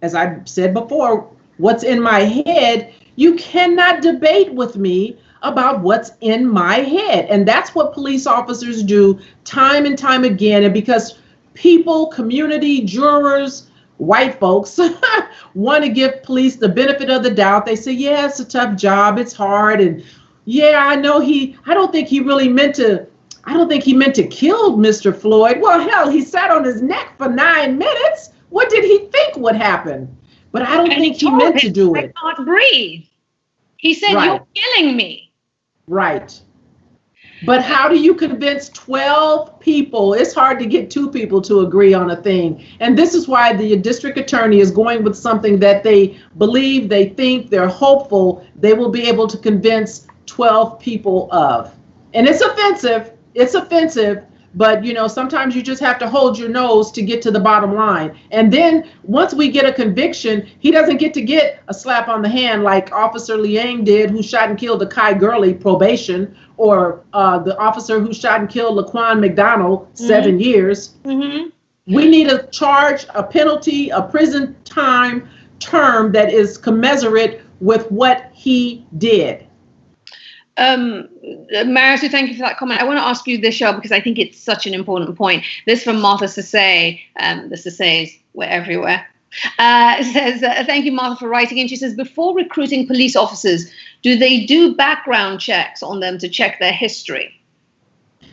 as I said before, what's in my head, you cannot debate with me about what's in my head. And that's what police officers do time and time again. And because people, community, jurors, white folks want to give police the benefit of the doubt, they say, yeah, it's a tough job, it's hard. And yeah, I don't think he meant to kill Mr. Floyd. Well, hell, he sat on his neck for 9 minutes. What did he think would happen? But I don't think he meant to do it. I can't breathe. He said, right. You're killing me. Right. But how do you convince 12 people? It's hard to get 2 people to agree on a thing. And this is why the district attorney is going with something that they believe, they think, they're hopeful they will be able to convince 12 people of. And it's offensive. It's offensive. But, sometimes you just have to hold your nose to get to the bottom line. And then once we get a conviction, he doesn't get to get a slap on the hand like Officer Liang did, who shot and killed Akai Gurley, probation, or the officer who shot and killed Laquan McDonald, 7 years. Mm-hmm. We need a charge, a penalty, a prison time term that is commensurate with what he did. Marisu, thank you for that comment. I want to ask you this, Cheryl, because I think it's such an important point. This from Martha Sesay. The Sesays were everywhere. Says, thank you, Martha, for writing in. She says, before recruiting police officers, do they do background checks on them to check their history?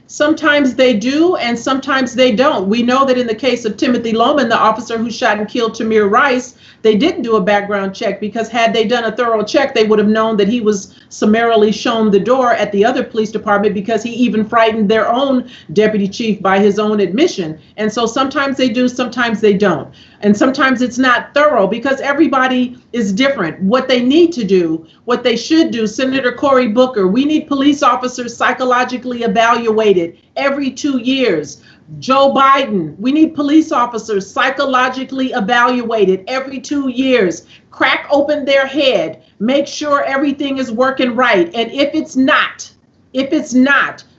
Sometimes they do, and sometimes they don't. We know that in the case of Timothy Loman, the officer who shot and killed Tamir Rice, they didn't do a background check, because had they done a thorough check, they would have known that he was summarily shown the door at the other police department, because he even frightened their own deputy chief by his own admission. And so sometimes they do, sometimes they don't. And sometimes it's not thorough, because everybody is different. What they need to do, what they should do, Senator Cory Booker, we need police officers psychologically evaluated every 2 years. Joe Biden, we need police officers psychologically evaluated every 2 years. Crack open their head, make sure everything is working right. And if it's not,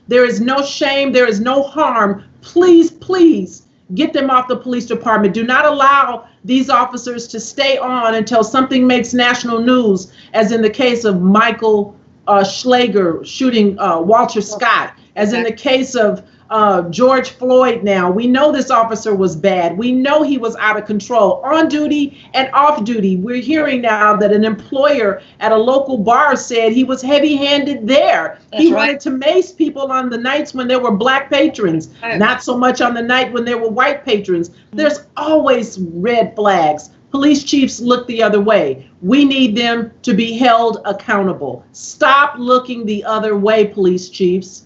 there is no shame, there is no harm. Please, please get them off the police department. Do not allow these officers to stay on until something makes national news, as in the case of Michael Schlager shooting Walter Scott, as in the case of George Floyd. Now, we know this officer was bad. We know he was out of control on duty and off duty. We're hearing now that an employer at a local bar said he was heavy-handed there. He wanted to mace people on the nights when there were black patrons, not so much on the night when there were white patrons. There's always red flags. Police chiefs look the other way. We need them to be held accountable. Stop looking the other way, police chiefs.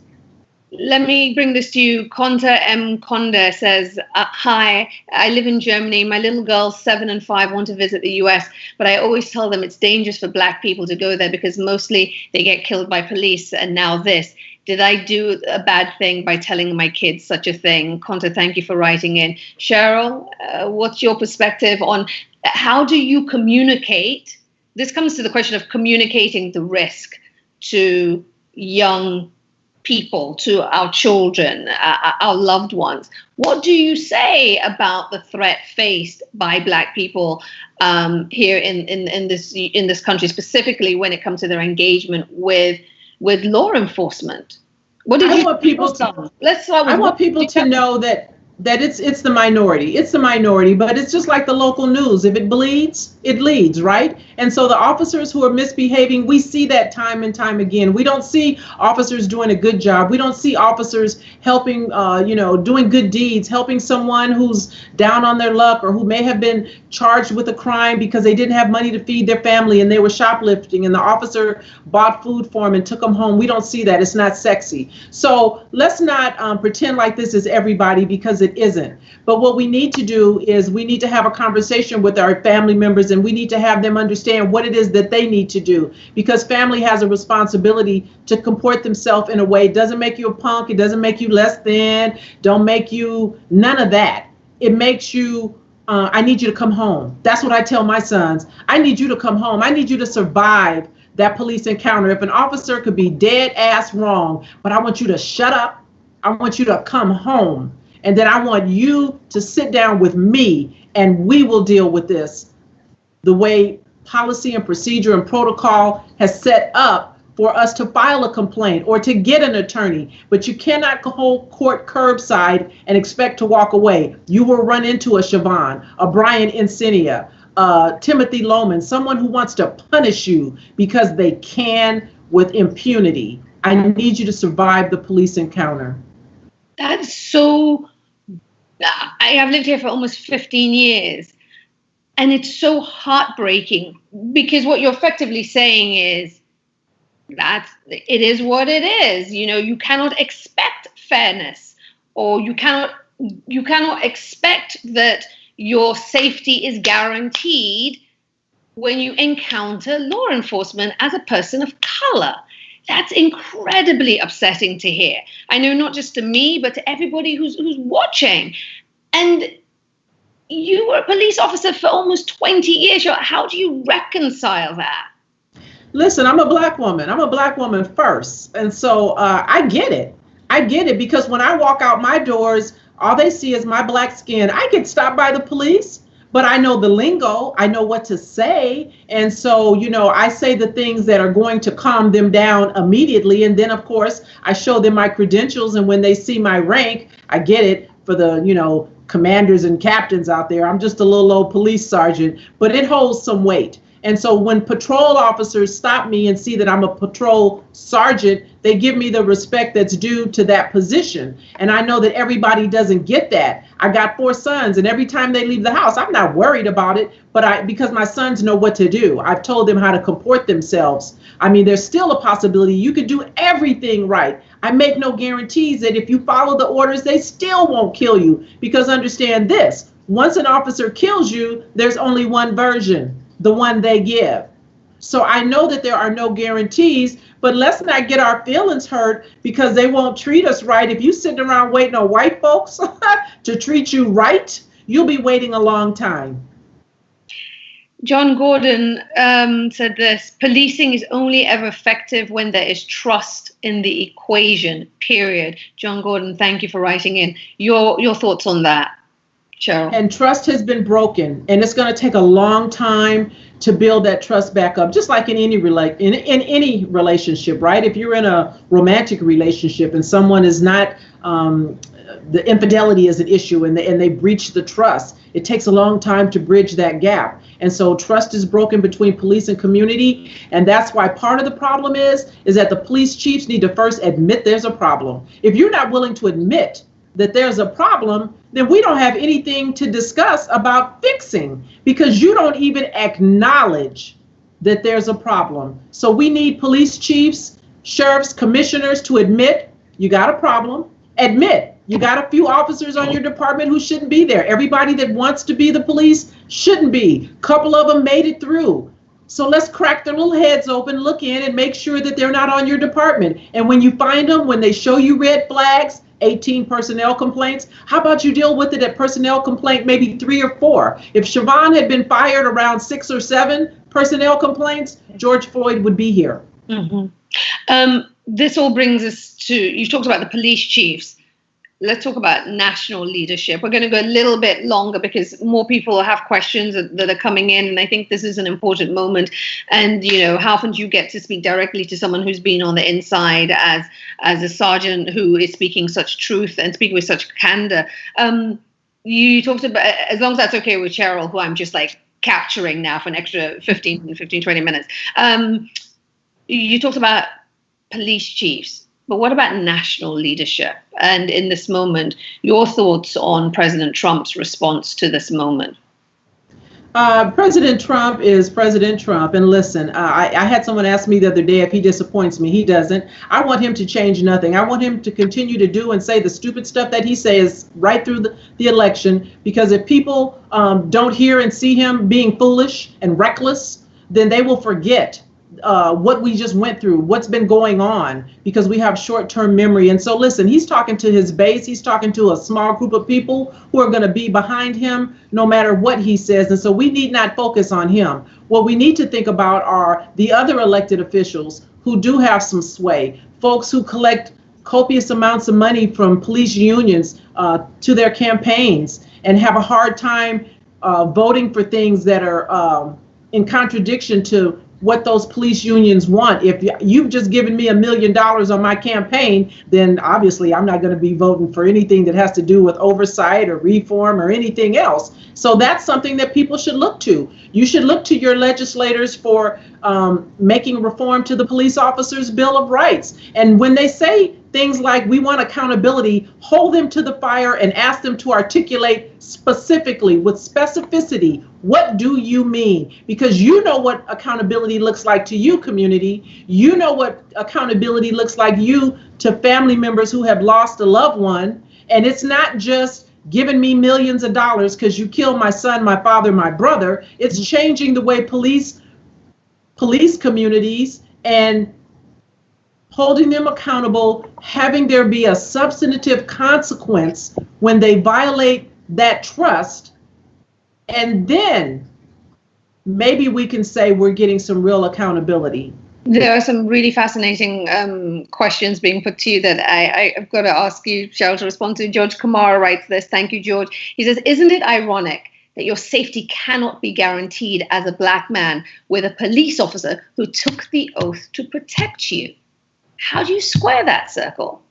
Let me bring this to you. Conta M. Conda says, hi, I live in Germany. My little girls, 7 and 5, want to visit the US, but I always tell them it's dangerous for black people to go there because mostly they get killed by police. And now this. Did I do a bad thing by telling my kids such a thing? Conta, thank you for writing in. Cheryl, what's your perspective on how do you communicate? This comes to the question of communicating the risk to young people, to our children, our loved ones. What do you say about the threat faced by black people here in this country, specifically when it comes to their engagement with law enforcement? What did I want people to know that it's the minority. It's the minority, but it's just like the local news. If it bleeds, it leads, right? And so the officers who are misbehaving, we see that time and time again. We don't see officers doing a good job. We don't see officers helping, doing good deeds, helping someone who's down on their luck or who may have been charged with a crime because they didn't have money to feed their family and they were shoplifting and the officer bought food for them and took them home. We don't see that. It's not sexy. So let's not pretend like this is everybody, because it isn't. But what we need to do is we need to have a conversation with our family members, and we need to have them understand what it is that they need to do, because family has a responsibility to comport themselves in a way. It doesn't make you a punk. It doesn't make you less than. Don't make you none of that. It makes you I need you to come home. That's what I tell my sons. I need you to come home. I need you to survive that police encounter. If an officer could be dead ass wrong, but I want you to shut up. I want you to come home. And then I want you to sit down with me and we will deal with this the way policy and procedure and protocol has set up for us to file a complaint or to get an attorney. But you cannot hold court curbside and expect to walk away. You will run into a Siobhan, a Brian Encinia, Timothy Loman, someone who wants to punish you because they can with impunity. I need you to survive the police encounter. That's so, I have lived here for almost 15 years. And it's so heartbreaking, because what you're effectively saying is it is what it is. You know, you cannot expect fairness, or you cannot expect that your safety is guaranteed when you encounter law enforcement as a person of color. That's incredibly upsetting to hear. I know not just to me, but to everybody who's watching. And you were a police officer for almost 20 years. How do you reconcile that? Listen, I'm a black woman. I'm a black woman first. And so I get it. I get it, because when I walk out my doors, all they see is my black skin. I get stopped by the police, but I know the lingo. I know what to say. And so, I say the things that are going to calm them down immediately. And then, of course, I show them my credentials. And when they see my rank, I get it for the, commanders and captains out there. I'm just a little old police sergeant, but it holds some weight. And so when patrol officers stop me and see that I'm a patrol sergeant, they give me the respect that's due to that position. And I know that everybody doesn't get that. I got 4 sons, and every time they leave the house, I'm not worried about it, but because my sons know what to do. I've told them how to comport themselves. I mean, there's still a possibility you could do everything right. I make no guarantees that if you follow the orders, they still won't kill you, because understand this, once an officer kills you, there's only one version, the one they give. So I know that there are no guarantees, but let's not get our feelings hurt because they won't treat us right. If you're sitting around waiting on white folks to treat you right, you'll be waiting a long time. John Gordon said this: policing is only ever effective when there is trust in the equation, period. John Gordon, thank you for writing in. Your thoughts on that, CHERYL? And trust has been broken, and it's going to take a long time to build that trust back up, just like in any any relationship, right? If you're in a romantic relationship and someone is not, the infidelity is an issue, and they breach the trust, it takes a long time to bridge that gap. And so trust is broken between police and community. And that's why part of the problem is that the police chiefs need to first admit there's a problem. If you're not willing to admit that there's a problem, then we don't have anything to discuss about fixing, because you don't even acknowledge that there's a problem. So we need police chiefs, sheriffs, commissioners to admit you got a problem, admit you got a few officers on your department who shouldn't be there. Everybody that wants to be the police shouldn't be. A couple of them made it through. So let's crack their little heads open, look in, and make sure that they're not on your department. And when you find them, when they show you red flags, 18 personnel complaints, how about you deal with it at personnel complaint maybe 3 or 4? If Siobhan had been fired around 6 or 7 personnel complaints, George Floyd would be here. Mm-hmm. This all brings us to, you talked about the police chiefs. Let's talk about national leadership. We're going to go a little bit longer because more people have questions that are coming in. And I think this is an important moment. And, how often do you get to speak directly to someone who's been on the inside as a sergeant who is speaking such truth and speaking with such candor? You talked about, as long as that's okay with CHERYL, who I'm just like capturing now for an extra 15, 20 minutes. You talked about police chiefs. But what about national leadership? And in this moment, your thoughts on President Trump's response to this moment? President Trump is President Trump. And listen, I had someone ask me the other day if he disappoints me. He doesn't. I want him to change nothing. I want him to continue to do and say the stupid stuff that he says right through the election. Because if people don't hear and see him being foolish and reckless, then they will forget what we just went through, what's been going on, because we have short-term memory. And so listen, he's talking to his base. He's talking to a small group of people who are going to be behind him no matter what he says. And so we need not focus on him. What we need to think about are the other elected officials who do have some sway, folks who collect copious amounts of money from police unions to their campaigns and have a hard time voting for things that are in contradiction to what those police unions want. If you've just given me $1 million on my campaign, then obviously I'm not going to be voting for anything that has to do with oversight or reform or anything else. So that's something that people should look to. You should look to your legislators for making reform to the police officers' Bill of Rights. And when they say things like we want accountability, hold them to the fire and ask them to articulate specifically with specificity, what do you mean? Because you know what accountability looks like to you, community. You know what accountability looks like you to family members who have lost a loved one. And it's not just giving me millions of dollars because you killed my son, my father, my brother. It's changing the way police communities and holding them accountable, having there be a substantive consequence when they violate that trust, and then maybe we can say we're getting some real accountability. There are some really fascinating questions being put to you that I've got to ask you, Cheryl, to respond to. George Kamara writes this. Thank you, George. He says, isn't it ironic that your safety cannot be guaranteed as a Black man with a police officer who took the oath to protect you? How do you square that circle?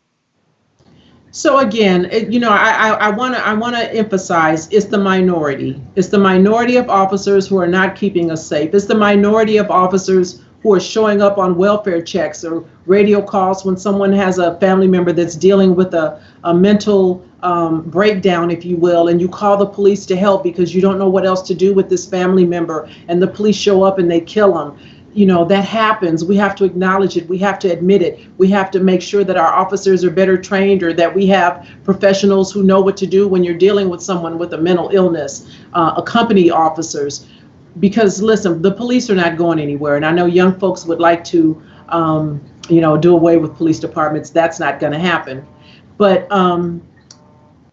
So again, I want to emphasize it's the minority. It's the minority of officers who are not keeping us safe. It's the minority of officers who are showing up on welfare checks or radio calls when someone has a family member that's dealing with a mental breakdown, if you will, and you call the police to help because you don't know what else to do with this family member, and the police show up and they kill them. That happens. We have to acknowledge it. We have to admit it. We have to make sure that our officers are better trained, or that we have professionals who know what to do when you're dealing with someone with a mental illness, accompany officers. Because listen, the police are not going anywhere. And I know young folks would like to, do away with police departments. That's not going to happen. But I'm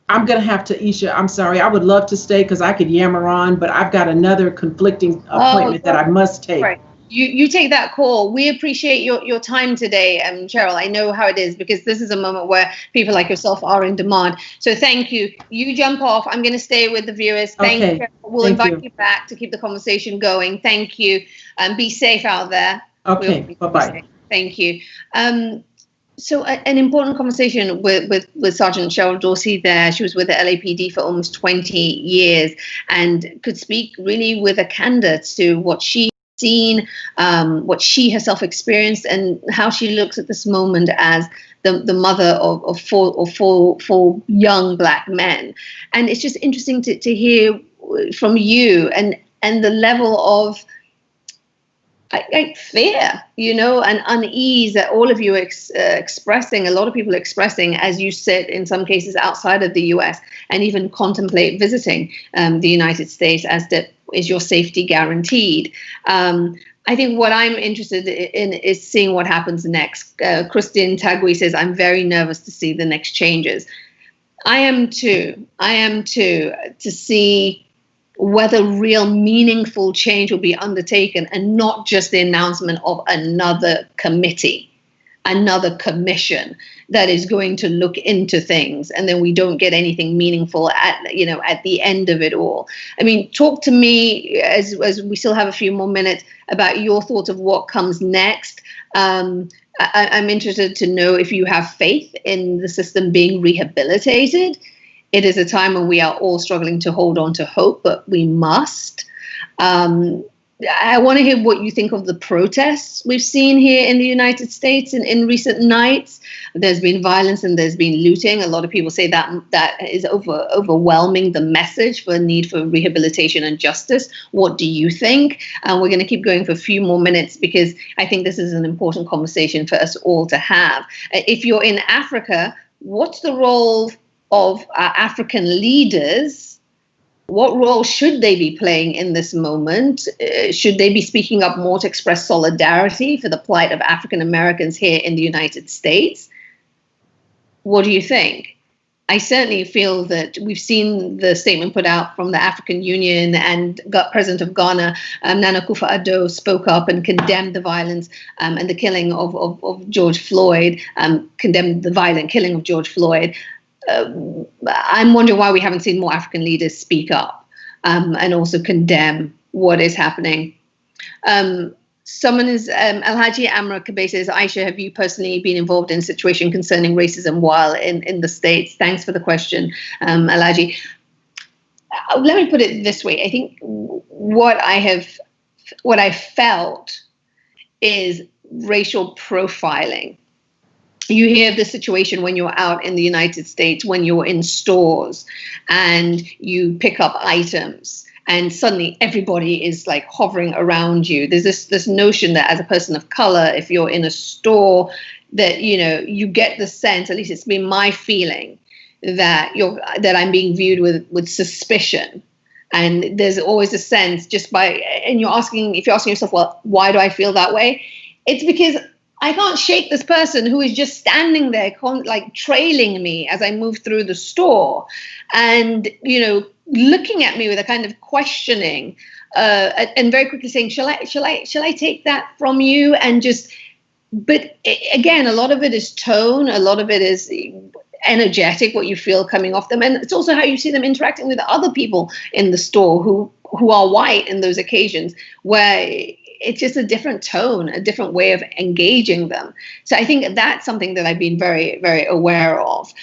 going to have to, Isha, I'm sorry. I would love to stay because I could yammer on, but I've got another conflicting appointment that I must take. Right. You take that call. We appreciate your time today, Cheryl. I know how it is because this is a moment where people like yourself are in demand. So thank you. You jump off. I'm going to stay with the viewers. Thank you. We'll invite you back to keep the conversation going. Thank you. Be safe out there. Okay. Bye-bye. Thank you. So an important conversation with Sergeant Cheryl Dorsey there. She was with the LAPD for almost 20 years and could speak really with a candor to what she seen, what she herself experienced, and how she looks at this moment as the mother of four young Black men. And it's just interesting to hear from you and the level of fear, and unease that all of you are expressing, a lot of people expressing as you sit in some cases outside of the US and even contemplate visiting the United States as to is your safety guaranteed? I think what I'm interested in is seeing what happens next. Christine Tagui says, I'm very nervous to see the next changes. I am too, to see whether real meaningful change will be undertaken and not just the announcement of another committee, another commission that is going to look into things, and then we don't get anything meaningful at the end of it all. I mean, talk to me as we still have a few more minutes about your thoughts of what comes next. I'm interested to know if you have faith in the system being rehabilitated. It is a time when we are all struggling to hold on to hope, but we must. I want to hear what you think of the protests we've seen here in the United States in recent nights. There's been violence and there's been looting. A lot of people say that is overwhelming the message for the need for rehabilitation and justice. What do you think? We're going to keep going for a few more minutes because I think this is an important conversation for us all to have. If you're in Africa, what's the role of African leaders? What role should they be playing in this moment? Should they be speaking up more to express solidarity for the plight of African Americans here in the United States? What do you think? I certainly feel that we've seen the statement put out from the African Union, and President of Ghana, Nana Akufo-Addo, spoke up and condemned the violence and the killing of George Floyd, condemned the violent killing of George Floyd. I'm wondering why we haven't seen more African leaders speak up and also condemn what is happening. Someone is, Alhaji Amra Kabe says, Aisha, have you personally been involved in a situation concerning racism while in the States? Thanks for the question, Alhaji. Let me put it this way. I think what I felt is racial profiling. You hear the situation when you're out in the United States, when you're in stores and you pick up items and suddenly everybody is like hovering around you. There's this notion that as a person of color, if you're in a store, that, you get the sense, at least it's been my feeling, that I'm being viewed with suspicion. And there's always a sense if you're asking yourself, well, why do I feel that way? It's because I can't shake this person who is just standing there, like trailing me as I move through the store, and looking at me with a kind of questioning, and very quickly saying, "Shall I take that from you?" And just, but again, a lot of it is tone, a lot of it is energetic, what you feel coming off them, and it's also how you see them interacting with other people in the store who are white in those occasions, where it's just a different tone, a different way of engaging them. So I think that's something that I've been very, very aware of.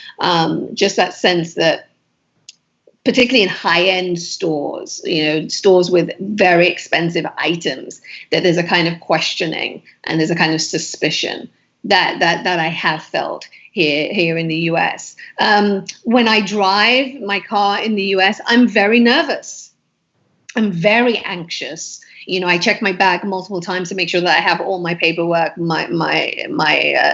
Just that sense that, particularly in high-end stores, stores with very expensive items, that there's a kind of questioning and there's a kind of suspicion that I have felt here in the US. When I drive my car in the US, I'm very nervous. I'm very anxious. I check my bag multiple times to make sure that I have all my paperwork, my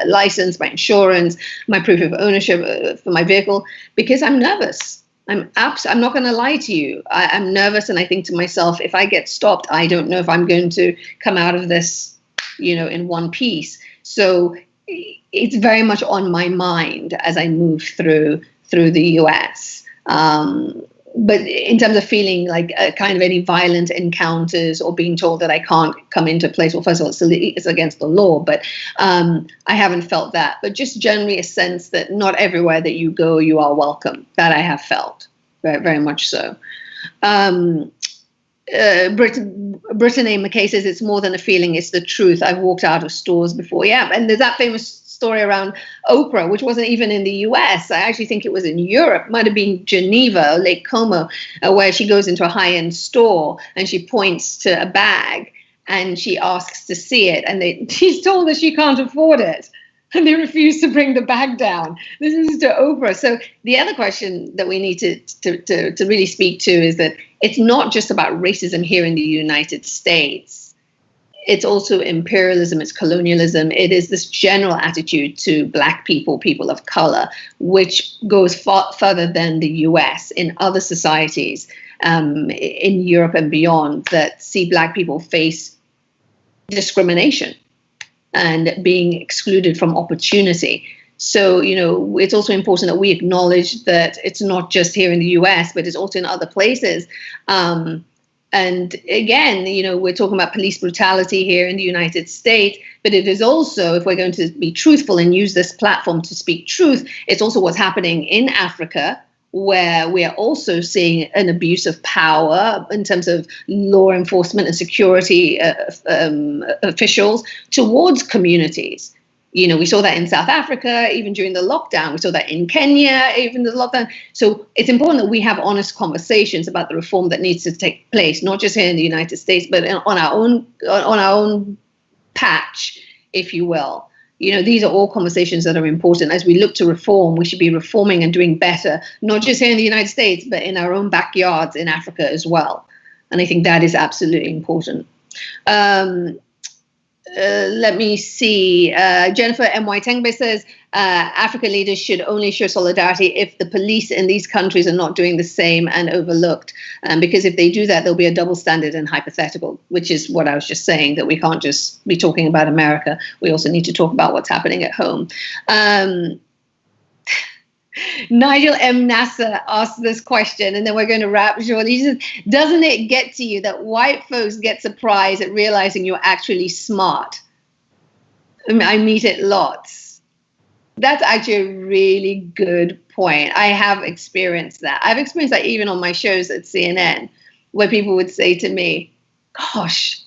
license, my insurance, my proof of ownership for my vehicle, because I'm nervous. I'm not going to lie to you. I'm nervous, and I think to myself, if I get stopped, I don't know if I'm going to come out of this, in one piece. So it's very much on my mind as I move through the US. But in terms of feeling like kind of any violent encounters or being told that I can't come into a place, well, first of all, it's against the law, but I haven't felt that. But just generally a sense that not everywhere that you go, you are welcome. That I have felt, very, very much so. Brittany McKay says, it's more than a feeling, it's the truth. I've walked out of stores before. Yeah, and there's that famous story around Oprah, which wasn't even in the US. I actually think it was in Europe, might have been Geneva or Lake Como, where she goes into a high-end store and she points to a bag and she asks to see it, and she's told that she can't afford it, and they refuse to bring the bag down. This is to Oprah. So the other question that we need to really speak to is that it's not just about racism here in the United States. It's also imperialism, it's colonialism. It is this general attitude to Black people, people of color, which goes far further than the US, in other societies in Europe and beyond, that see Black people face discrimination and being excluded from opportunity. So, it's also important that we acknowledge that it's not just here in the US, but it's also in other places. And again, we're talking about police brutality here in the United States, but it is also, if we're going to be truthful and use this platform to speak truth, it's also what's happening in Africa, where we are also seeing an abuse of power in terms of law enforcement and security officials towards communities. We saw that in South Africa, even during the lockdown. We saw that in Kenya, even the lockdown. So it's important that we have honest conversations about the reform that needs to take place, not just here in the United States, but on our own patch, if you will. These are all conversations that are important. As we look to reform, we should be reforming and doing better, not just here in the United States, but in our own backyards in Africa as well. And I think that is absolutely important. Let me see. Jennifer M.Y. Tengbe says, African leaders should only show solidarity if the police in these countries are not doing the same and overlooked. Because if they do that, there'll be a double standard and hypothetical, which is what I was just saying, that we can't just be talking about America. We also need to talk about what's happening at home. Nigel M. Nasser asked this question, and then we're going to wrap shortly. He says, doesn't it get to you that white folks get surprised at realizing you're actually smart? I meet it lots. That's actually a really good point. I have experienced that. I've experienced that even on my shows at CNN, where people would say to me, gosh,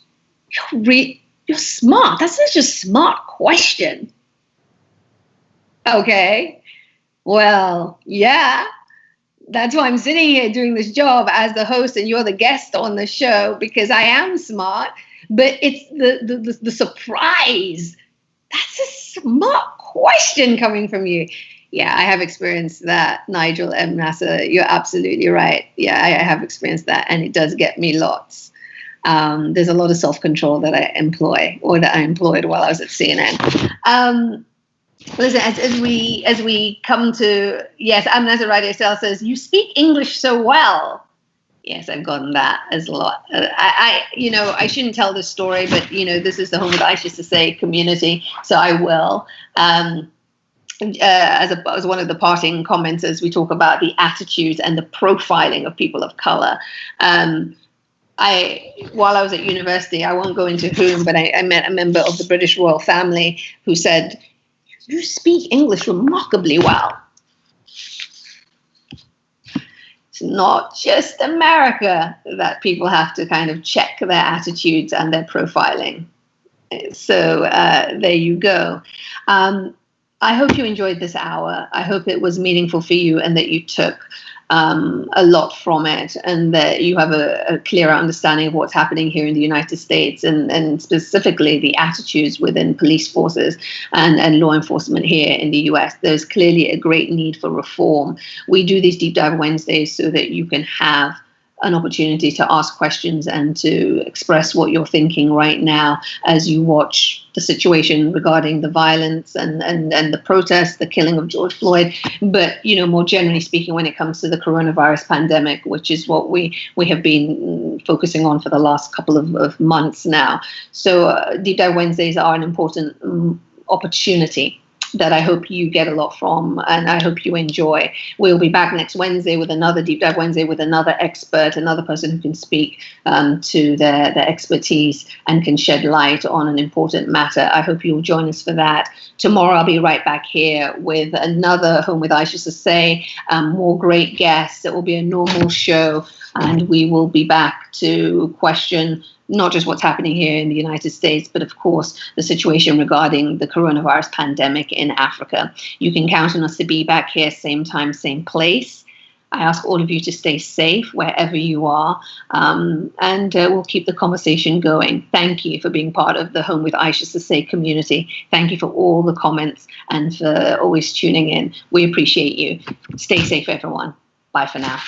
you're smart. That's such a smart question. Okay. Well, yeah, that's why I'm sitting here doing this job as the host and you're the guest on the show, because I am smart. But it's the surprise. That's a smart question coming from you. Yeah, I have experienced that, Nigel M. Nasser. You're absolutely right. Yeah, I have experienced that, and it does get me lots. There's a lot of self-control that I employ, or that I employed while I was at CNN. Listen, as we come to, yes, Amnaza Radio Style says, you speak English so well. Yes, I've gotten that as a lot. I shouldn't tell this story, but this is the home of the Isha Sesay community, so I will. As one of the parting comments, as we talk about the attitudes and the profiling of people of color. While I was at university, I won't go into whom, but I met a member of the British royal family who said, "You speak English remarkably well." It's not just America that people have to kind of check their attitudes and their profiling. So there you go. I hope you enjoyed this hour. I hope it was meaningful for you and that you took a lot from it, and that you have a clearer understanding of what's happening here in the United States, and specifically the attitudes within police forces and law enforcement here in the US. There's clearly a great need for reform. We do these Deep Dive Wednesdays so that you can have an opportunity to ask questions and to express what you're thinking right now as you watch the situation regarding the violence and the protests, the killing of George Floyd. But, more generally speaking, when it comes to the coronavirus pandemic, which is what we have been focusing on for the last couple of months now. So Deep Dive Wednesdays are an important opportunity that I hope you get a lot from, and I hope you enjoy. We'll be back next Wednesday with another Deep Dive Wednesday with another expert, another person who can speak to their expertise and can shed light on an important matter. I hope you'll join us for that. Tomorrow I'll be right back here with another Home with Isha Sesay, more great guests. It will be a normal show, and we will be back to question not just what's happening here in the United States, but of course the situation regarding the coronavirus pandemic in Africa. You can count on us to be back here, same time, same place. I ask all of you to stay safe wherever you are, and we'll keep the conversation going. Thank you for being part of the Home with Isha Sesay community. Thank you for all the comments and for always tuning in. We appreciate you. Stay safe, everyone. Bye for now.